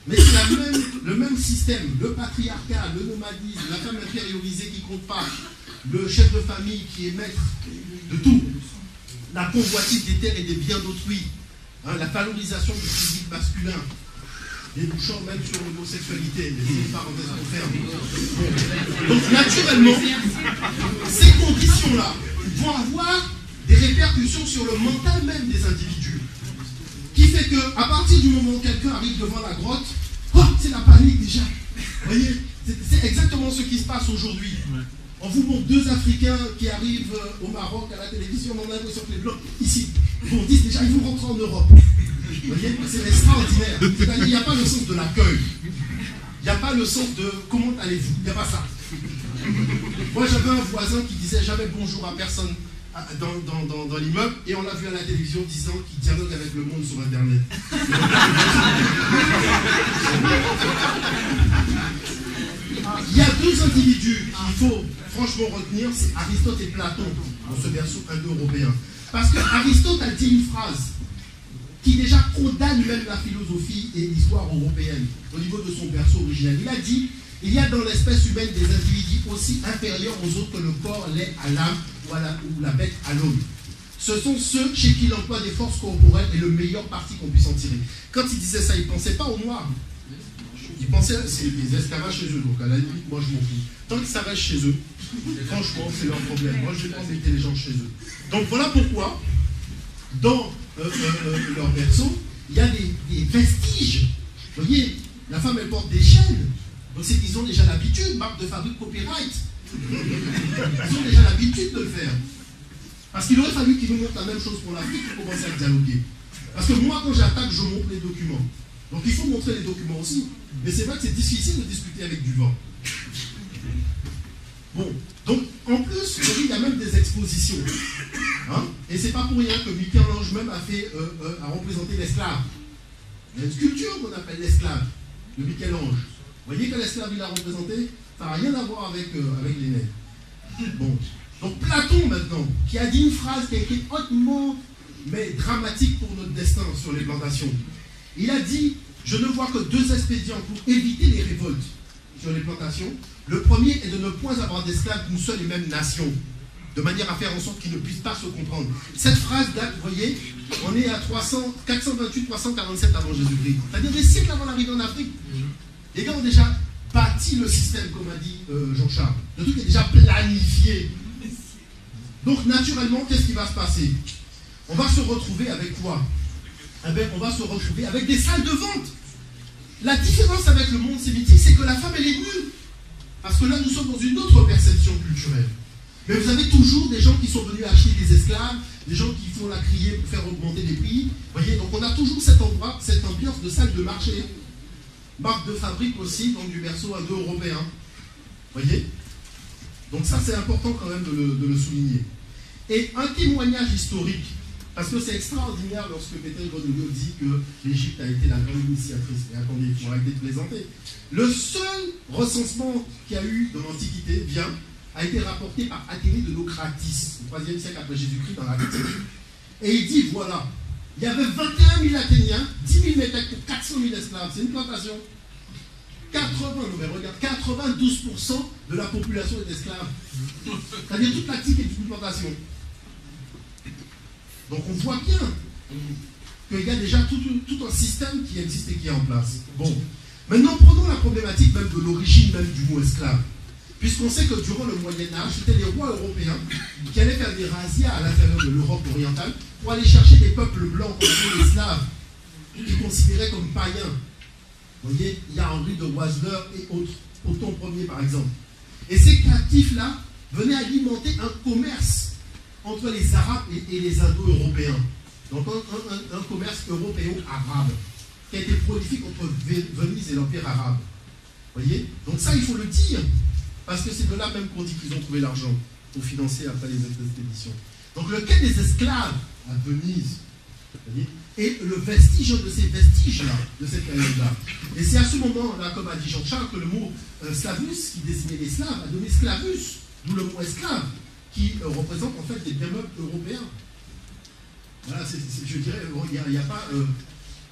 Mais c'est le même système, le patriarcat, le nomadisme, la femme impériorisée qui ne compte pas, le chef de famille qui est maître de tout, la convoitise des terres et des biens d'autrui, hein, la valorisation du physique masculin, débouchant même sur l'homosexualité, les parenthèses qu'on ferme. Donc naturellement, ces conditions-là vont avoir des répercussions sur le mental même des individus. Qui fait qu'à partir du moment où quelqu'un arrive devant la grotte, oh, c'est la panique déjà. Vous voyez, c'est exactement ce qui se passe aujourd'hui. On vous montre deux Africains qui arrivent au Maroc à la télévision, on a l'impression que les Blancs, ici, vous disent déjà, ils vont rentrer en Europe. Vous voyez, c'est extraordinaire. C'est-à-dire, il n'y a pas le sens de l'accueil. Il n'y a pas le sens de comment allez-vous. Il n'y a pas ça. Moi, j'avais un voisin qui disait jamais bonjour à personne dans l'immeuble, et on l'a vu à la télévision disant qu'il dialogue avec le monde sur Internet. Il y a deux individus qu'il faut franchement retenir, c'est Aristote et Platon, dans ce berceau indo-européen. Parce qu'Aristote a dit une phrase qui déjà condamne même la philosophie et l'histoire européenne au niveau de son berceau originel. Il a dit: il y a dans l'espèce humaine des individus aussi inférieurs aux autres que le corps l'est à l'âme ou la bête à l'homme. Ce sont ceux chez qui l'emploi des forces corporelles est le meilleur parti qu'on puisse en tirer. Quand il disait ça, il ne pensait pas aux Noirs. Il pensait à des esclavages chez eux. Donc à la limite, moi je m'en fous. Tant que ça reste chez eux, franchement, c'est leur problème. Moi je vais pas mettre les gens chez eux. Donc voilà pourquoi, dans leur berceau, il y a des vestiges. Vous voyez, la femme elle porte des chaînes. Donc c'est qu'ils ont déjà l'habitude, marque de fabrique copyright. Ils ont déjà l'habitude de le faire. Parce qu'il aurait fallu qu'ils nous montrent la même chose pour l'Afrique pour commencer à dialoguer. Parce que moi, quand j'attaque, je montre les documents. Donc il faut montrer les documents aussi. Mais c'est vrai que c'est difficile de discuter avec du vent. Bon, donc en plus, il y a même des expositions. Hein? Et c'est pas pour rien que Michel-Ange même a représenté l'esclave. Il y a une sculpture qu'on appelle l'esclave, de Michel-Ange. Vous voyez que l'esclave il a représenté, ça n'a rien à voir avec les nègres. Bon. Donc Platon maintenant, qui a dit une phrase qui a été hautement mais dramatique pour notre destin sur les plantations. Il a dit: je ne vois que deux expédients pour éviter les révoltes sur les plantations. Le premier est de ne point avoir d'esclaves d'une seule et même nation, de manière à faire en sorte qu'ils ne puissent pas se comprendre. Cette phrase date, vous voyez, on est à 428-347 avant Jésus-Christ. C'est-à-dire des siècles avant l'arrivée en Afrique. Les gars ont déjà bâti le système, comme a dit Jean-Charles. Le truc est déjà planifié. Donc, naturellement, qu'est-ce qui va se passer? On va se retrouver avec quoi? Eh bien, on va se retrouver avec des salles de vente. La différence avec le monde sémitique, c'est que la femme, elle est nue. Parce que là, nous sommes dans une autre perception culturelle. Mais vous avez toujours des gens qui sont venus acheter des esclaves, des gens qui font la crier pour faire augmenter les prix. Vous voyez, donc on a toujours cette ambiance de salle de marché. Marque de fabrique aussi, donc du berceau indo-européen. Vous voyez? Donc ça, c'est important quand même de le souligner. Et un témoignage historique, parce que c'est extraordinaire lorsque Peter Grenouillot dit que l'Égypte a été la grande initiatrice. Mais attendez, il faut arrêter de plaisanter. Le seul recensement qu'il y a eu dans l'Antiquité a été rapporté par Athénée de Naucratis, au 3e siècle après Jésus-Christ, dans la Bible. Et il dit, voilà, il y avait 21 000 Athéniens, 10 000 métèques pour 400 000 esclaves. C'est une plantation. 92% de la population est esclave. C'est-à-dire toute l'activité est une plantation. Donc on voit bien qu'il y a déjà tout un système qui existe et qui est en place. Bon, maintenant prenons la problématique même de l'origine même du mot esclave. Puisqu'on sait que durant le Moyen-Âge, c'était les rois européens qui allaient faire des razzias à l'intérieur de l'Europe orientale pour aller chercher des peuples blancs comme les Slaves, qui considéraient comme païens. Vous voyez, il y a Henri de Wasler et autres, Othon Ier par exemple. Et ces captifs-là venaient alimenter un commerce entre les Arabes et les Indo-Européens. Donc un commerce européo-arabe qui a été prolifique entre Venise et l'Empire arabe. Vous voyez? Donc ça, il faut le dire, parce que c'est de là même qu'on dit qu'ils ont trouvé l'argent pour financer après les expéditions. Donc le quai des esclaves à Venise, vous voyez, et le vestige de ces vestiges-là, de cette période-là. Et c'est à ce moment-là, comme a dit Jean-Charles, que le mot slavus, qui désignait les Slaves, a donné sclavus, d'où le mot esclave, qui représente en fait des biens meubles européens. Voilà, je dirais, il n'y a pas...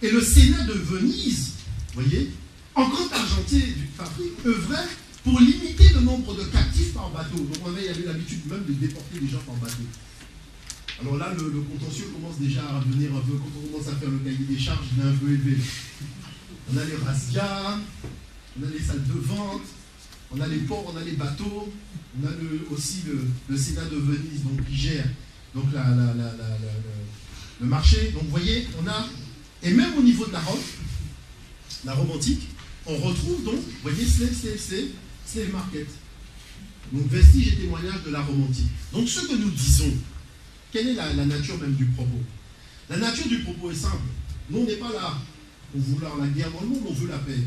Et le Sénat de Venise, vous voyez, en grand argentier du fabrique, œuvrait pour limiter le nombre de captifs par bateau. Donc on avait l'habitude même de déporter les gens par bateau. Alors là, le contentieux commence déjà à devenir un peu, quand on commence à faire le cahier des charges, il est un peu élevé. On a les razzias, on a les salles de vente, on a les ports, on a les bateaux, on a aussi le Sénat de Venise, donc, qui gère donc, le marché. Donc vous voyez, on a, et même au niveau de la Rome antique, on retrouve donc, vous voyez, slave market. Donc vestige et témoignage de la Rome antique. Donc ce que nous disons, quelle est la nature même du propos? La nature du propos est simple. Nous, on n'est pas là pour vouloir la guerre dans le monde, on veut la paix.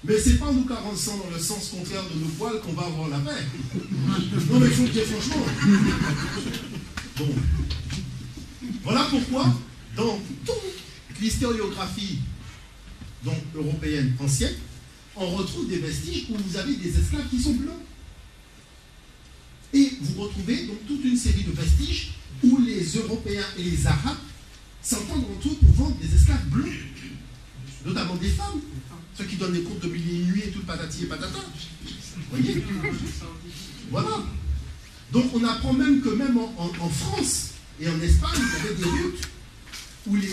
Mais c'est pas nous carençant dans le sens contraire de nos poils qu'on va avoir la paix. Non mais il faut le dire franchement. Bon. Voilà pourquoi, dans toute l'historiographie européenne ancienne, on retrouve des vestiges où vous avez des esclaves qui sont blancs. Et vous retrouvez donc toute une série de vestiges où les Européens et les Arabes s'entendent entre eux pour vendre des esclaves blancs, notamment des femmes, ceux qui donnent les cours de mille et une nuits et tout patati et patata. Vous voyez? Voilà. Donc on apprend même que même en France et en Espagne, il y avait des routes où les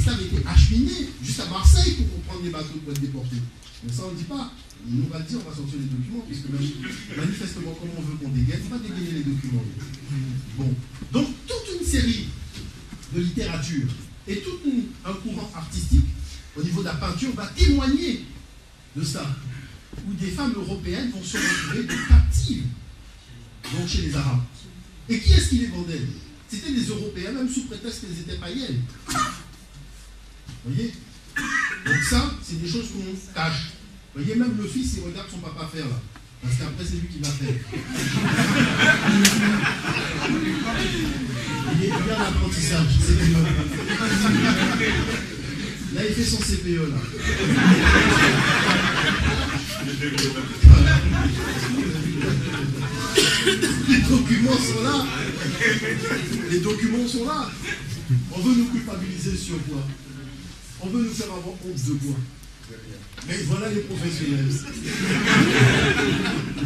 slaves étaient acheminés juste à Marseille pour prendre les bateaux pour être déportés. Mais ça on ne dit pas. Il nous va dire, on va sortir les documents, puisque manifestement, comme on veut qu'on dégaine, on va dégainer les documents. Bon. Donc, toute une série de littérature et tout un courant artistique au niveau de la peinture va témoigner de ça, où des femmes européennes vont se retrouver de captives donc chez les Arabes. Et qui est-ce qui les vendait? C'était des Européens, même sous prétexte qu'elles étaient païennes. Vous voyez? Donc ça, c'est des choses qu'on cache. Vous voyez, même le fils, il regarde son papa faire là. Parce qu'après, c'est lui qui va faire. Il est bien l'apprentissage, c'est mieux. Là, il fait son CPE là. Les documents sont là. Les documents sont là. On veut nous culpabiliser sur quoi? On veut nous faire avoir honte de quoi? Mais voilà les professionnels.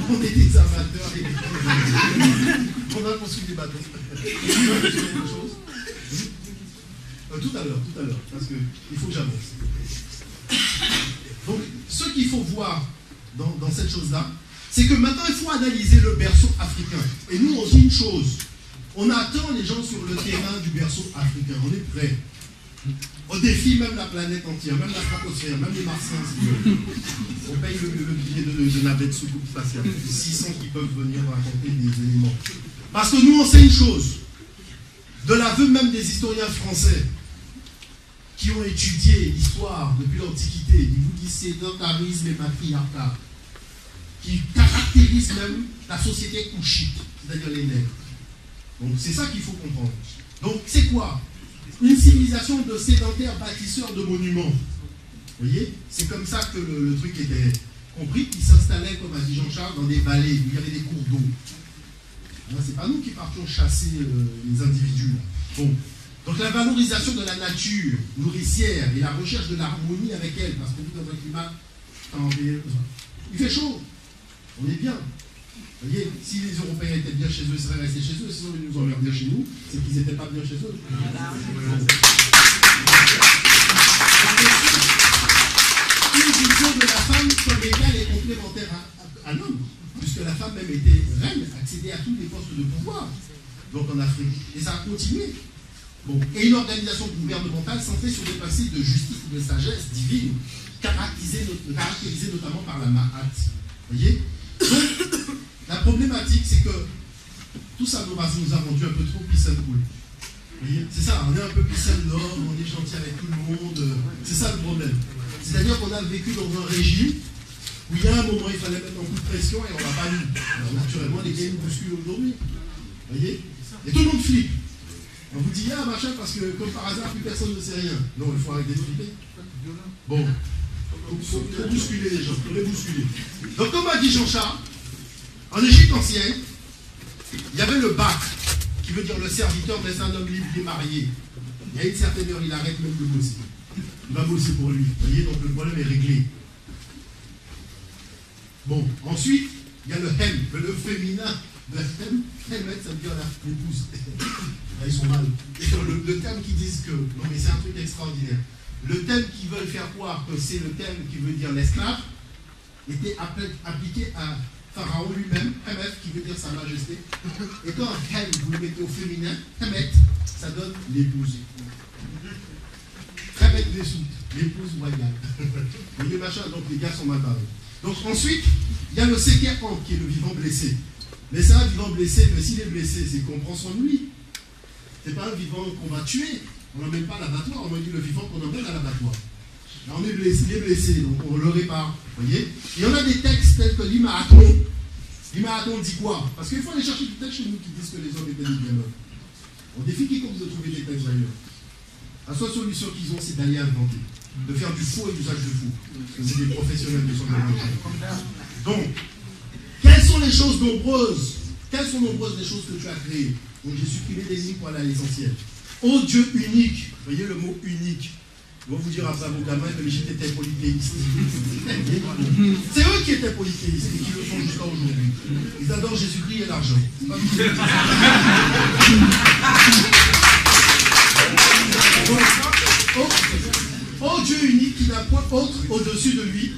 On est des amateurs et des on a construit des bateaux. Tout à l'heure, parce qu'il faut que j'avance. Donc, ce qu'il faut voir dans cette chose-là, c'est que maintenant, il faut analyser le berceau africain. Et nous, on dit une chose. On attend les gens sur le terrain du berceau africain. On est prêts. On défie même la planète entière, même la stratosphère, même les Martiens. On paye le billet de navette soucoupe spatiale. 600 qui peuvent venir raconter des éléments. Parce que nous, on sait une chose. De l'aveu même des historiens français qui ont étudié l'histoire depuis l'Antiquité, ils vous disent sédentarisme et matriarcat, qui caractérisent même la société couchite, c'est-à-dire les nègres. Donc c'est ça qu'il faut comprendre. Donc c'est quoi? Une civilisation de sédentaires bâtisseurs de monuments. Vous voyez? C'est comme ça que le truc était compris. Ils s'installaient, comme a dit Jean-Charles, dans des vallées où il y avait des cours d'eau. C'est pas nous qui partions chasser les individus. Bon. Donc la valorisation de la nature nourricière et la recherche de l'harmonie avec elle, parce qu'on vit dans un climat il fait chaud. On est bien. Vous voyez, si les Européens étaient bien chez eux, ils seraient restés chez eux, sinon ils nous emmerdaient chez nous, c'est qu'ils n'étaient pas bien chez eux. Une vision de la femme comme égale et complémentaire à l'homme, puisque la femme même était reine, accédait à tous les postes de pouvoir, donc en Afrique. Et ça a continué. Bon. Et une organisation gouvernementale centrée sur des principes de justice et de sagesse divine, caractérisée notamment par la Ma'at. Vous voyez? Donc, la problématique, c'est que tout ça nous a rendu un peu trop peace and cool. Vous voyez? C'est ça, on est un peu peace and love, on est gentil avec tout le monde. C'est ça le problème. C'est-à-dire qu'on a vécu dans un régime où il y a un moment, il fallait mettre un coup de pression et on l'a pas eu. Alors naturellement, les gars nous bousculent aujourd'hui. Vous voyez? Et tout le monde flippe. On vous dit, ah machin, parce que comme par hasard, plus personne ne sait rien. Non, il faut arrêter de flipper. Bon. Il faut bousculer les gens, il faut les bousculer. Donc, comme a dit Jean-Charles, en Égypte ancienne, il y avait le Bak, qui veut dire le serviteur, mais c'est un homme libre et marié. Il y a une certaine heure, il arrête même de bosser. Il va bosser pour lui. Vous voyez, donc le problème est réglé. Bon, ensuite, il y a le Hem, le féminin. Le Hem, ça veut dire l'épouse. Là, ils sont mal. Le terme qui disent que, non mais c'est un truc extraordinaire. Le thème qui veulent faire croire que c'est le thème qui veut dire l'esclave était appliqué à Pharaon lui-même, Hemet, qui veut dire sa majesté. Et quand Hem, vous le mettez au féminin, Hemet, ça donne l'épouse. Hemet des soutes. l'épouse royale. Vous voyez, machin, donc les gars sont mal barrés. Donc ensuite, il y a le Sekerkamp qui est le vivant blessé. Mais c'est un vivant blessé, mais s'il est blessé, c'est qu'on prend soin de lui. C'est pas un vivant qu'on va tuer. On n'emmène pas à l'abattoir, on dit le vivant qu'on emmène à l'abattoir. Là, on est blessé, il est blessé, donc on le répare. Vous voyez? Et on a des textes tels que l'Imaraton. L'Imaraton dit quoi? Parce qu'il faut aller chercher des textes chez nous qui disent que les hommes étaient des bien. On défie quiconque de trouver des textes d'ailleurs. La seule solution qu'ils ont, c'est d'aller inventer, de faire du faux et d'usage de faux. Parce que c'est des professionnels de son domaine. Donc, quelles sont les choses nombreuses? Quelles sont nombreuses les choses que tu as créées? Donc j'ai supprimé des lignes pour aller à l'essentiel. Ô Dieu unique, voyez le mot unique. Je vais vous dire après à vos gamins que l'Égypte était polythéiste. C'est eux qui étaient polythéistes et qui le sont jusqu'à aujourd'hui. Ils adorent Jésus-Christ et l'argent. Ô Dieu unique qui n'a point autre au-dessus de lui,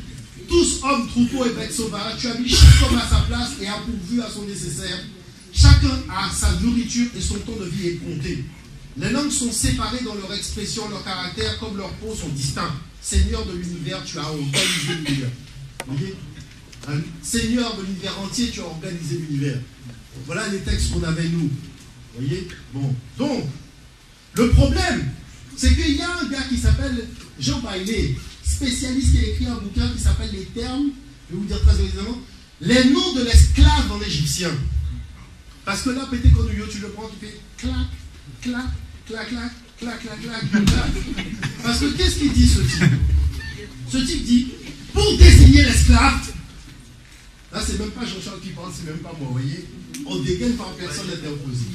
tous hommes, troupeaux et bêtes sauvages, tu as mis chaque homme à sa place et a pourvu à son nécessaire. Chacun a sa nourriture et son temps de vie est compté. Les langues sont séparées dans leur expression, leur caractère, comme leurs peaux sont distincts. Seigneur de l'univers, tu as organisé l'univers. Voyez? Seigneur de l'univers entier, tu as organisé l'univers. Voilà les textes qu'on avait nous. Voyez? Bon. Donc, le problème, c'est qu'il y a un gars qui s'appelle Jean Bailey, spécialiste qui a écrit un bouquin qui s'appelle Les termes, je vais vous dire très exactement, les noms de l'esclave en égyptien. Parce que là, pété Cornelio, tu le prends, tu fais clac, clac, clac, clac, clac, clac, clac, clac. Parce que qu'est-ce qu'il dit ce type? Ce type dit, pour désigner l'esclave, là c'est même pas Jean-Charles qui parle, c'est même pas moi, vous voyez, on dégaine par personne interposée.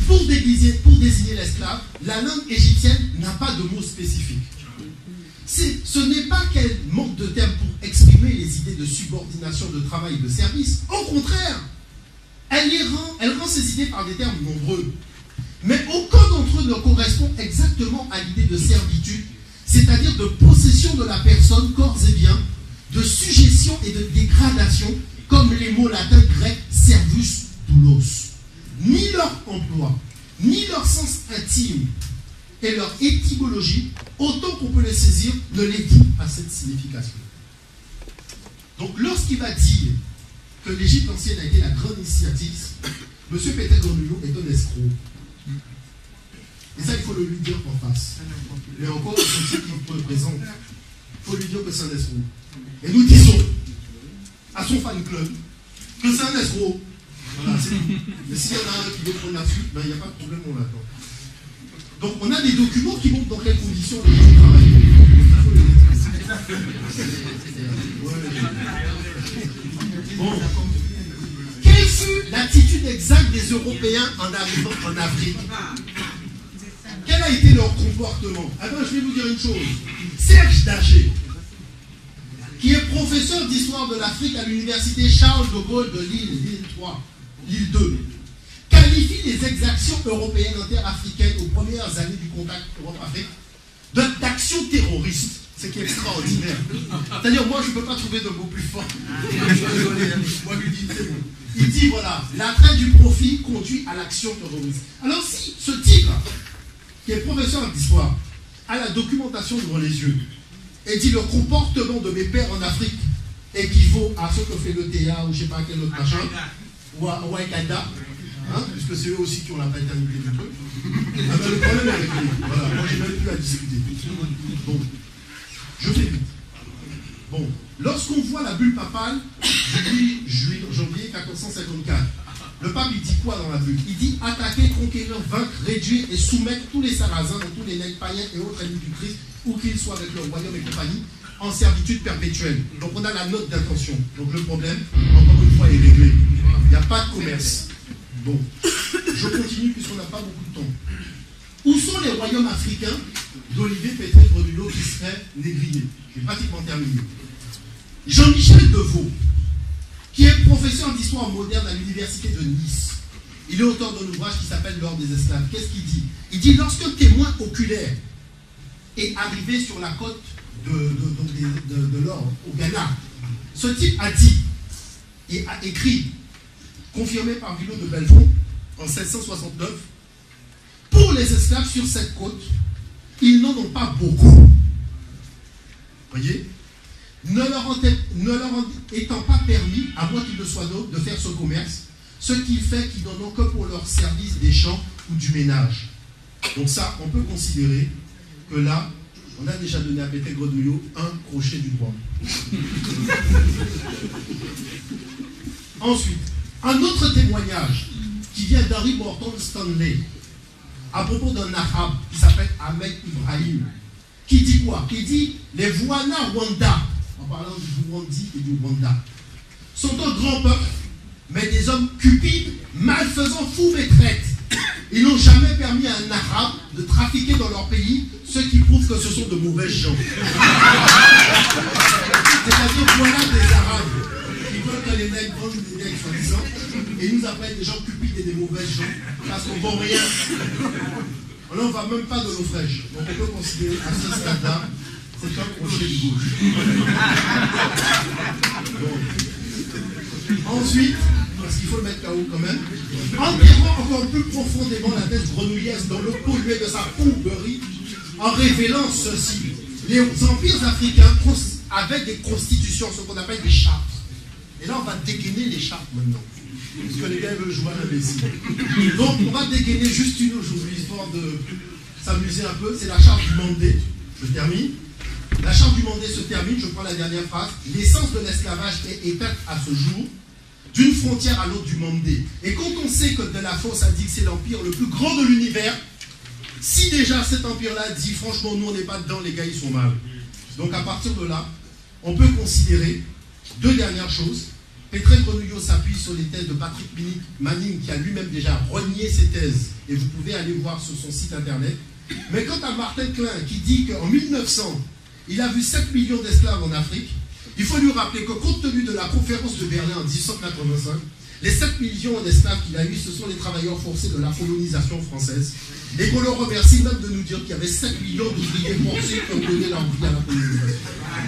Pour désigner l'esclave, la langue égyptienne n'a pas de mot spécifique. Ce n'est pas qu'elle manque de termes pour exprimer les idées de subordination, de travail et de service. Au contraire, elle rend ses idées par des termes nombreux. Mais aucun d'entre eux ne correspond exactement à l'idée de servitude, c'est-à-dire de possession de la personne, corps et biens, de sujétion et de dégradation, comme les mots latins grecs servus doulos. Ni leur emploi, ni leur sens intime et leur étymologie, autant qu'on peut les saisir, ne les dit à cette signification. Donc lorsqu'il va dire que l'Égypte ancienne a été la grande initiatrice, M. Péter Cornelio est un escroc. Et ça, il faut le lui dire en face. Et encore, c'est ce qu'il représente. Il faut lui dire que c'est un escroc. Et nous disons à son fan club que c'est un escroc. Voilà, c'est tout. Mais s'il y en a un qui veut prendre la suite, ben, il n'y a pas de problème, on l'attend. Donc on a des documents qui montrent dans quelles conditions les gens travaillent. Bon. Quelle fut l'attitude exacte des Européens en arrivant en Afrique? Quel a été leur comportement? Alors je vais vous dire une chose. Serge Daché, qui est professeur d'histoire de l'Afrique à l'université Charles de Gaulle de l'île 3, l'île 2, qualifie les exactions européennes interafricaines aux premières années du contact Europe-Afrique d'actions terroristes. Ce qui est extraordinaire. C'est-à-dire, moi, je ne peux pas trouver de mots plus fort. Je suis désolé, moi, je lui dis, c'est bon. Il dit, voilà, l'attrait du profit conduit à l'action terroriste. Alors, si ce type, qui est professeur d'histoire, a la documentation devant les yeux, et dit le comportement de mes pères en Afrique équivaut à ce que fait le TA ou je ne sais pas quel autre machin, ou à Al-Qaïda, hein, puisque c'est eux aussi qui ont la paternité du truc. Ah ben, le problème est réglé. Voilà, moi j'ai même plus à discuter. Bon, je fais vite. Bon, lorsqu'on voit la bulle papale du 8 janvier 1454, le pape il dit quoi dans la bulle? Il dit attaquer, conquérir, vaincre, réduire et soumettre tous les sarrasins et tous les nègres païens et autres ennemis du Christ, où qu'ils soient avec leur royaume et compagnie, en servitude perpétuelle. Donc on a la note d'intention. Donc le problème, encore une fois, est réglé. Il n'y a pas de commerce. Bon, je continue puisqu'on n'a pas beaucoup de temps. Où sont les royaumes africains d'Olivier Péter Cornelio qui seraient négligés? J'ai pratiquement terminé. Jean-Michel Deveau, qui est professeur d'histoire moderne à l'université de Nice. Il est auteur d'un ouvrage qui s'appelle L'or des esclaves. Qu'est-ce qu'il dit? Il dit, lorsqu'un témoin oculaire est arrivé sur la côte de l'or au Ghana, ce type a dit et a écrit, confirmé par Villot de Belfond en 1769, pour les esclaves sur cette côte, ils n'en ont pas beaucoup. voyez, ne leur étant pas permis, à moins qu'ils ne soient d'autres, de faire ce commerce, ce qui fait qu'ils n'en ont que pour leur service des champs ou du ménage. Donc ça, on peut considérer que là, on a déjà donné à Pétré Grenouillot un crochet du droit. Ensuite, un autre témoignage qui vient d'Harry Morton Stanley à propos d'un arabe qui s'appelle Ahmed Ibrahim, qui dit quoi? Il dit les Wana Rwanda, en parlant du Burundi et du Rwanda, sont un grand peuple, mais des hommes cupides, malfaisants, fous et traites. Ils n'ont jamais permis à un arabe de trafiquer dans leur pays, ce qui prouve que ce sont de mauvaises gens. C'est-à-dire, voilà des arabes qui veulent que les nègres vendent des nègres, soi-disant, et ils nous appellent des gens cupides et des mauvaises gens, parce qu'on ne vend rien. Là, on ne va même pas de l'eau fraîche. Donc, on peut considérer à ce stade-là, c'est un crochet de gauche. Ensuite, parce qu'il faut le mettre KO quand même, enterrant encore plus profondément la tête grenouillaise dans l'eau polluée de sa pourberie, en révélant ceci. Les empires africains avaient des constitutions, ce qu'on appelle des chartes. Et là, on va dégainer les chartes maintenant. Parce que les gars veulent jouer à l'imbécile. Donc, on va dégainer juste une aujourd'hui, histoire de s'amuser un peu. C'est la charte du Mandé. Je termine. La charte du Mandé se termine, je prends la dernière phrase. L'essence de l'esclavage est éteinte à ce jour, d'une frontière à l'autre du Mandé. Et quand on sait que De La Fosse a dit que c'est l'empire le plus grand de l'univers, si déjà cet empire-là dit franchement nous on n'est pas dedans, les gars ils sont mal. Donc à partir de là, on peut considérer deux dernières choses. Pétré Grenouillot s'appuie sur les thèses de Patrick Manning qui a lui-même déjà renié ses thèses et vous pouvez aller voir sur son site internet. Mais quant à Martin Klein qui dit qu'en 1900 il a vu 7 millions d'esclaves en Afrique, il faut lui rappeler que compte tenu de la conférence de Berlin en 1885, les 7 millions d'esclaves qu'il a eu, ce sont les travailleurs forcés de la colonisation française. Et qu'on le remercie même de nous dire qu'il y avait 7 millions d'ouvriers forcés qui ont donné leur vie à la colonisation.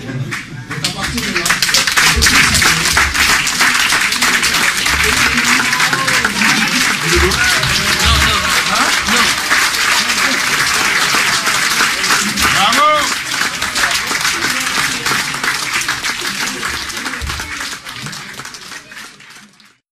Voilà. Donc à partir de là, on peut considérer...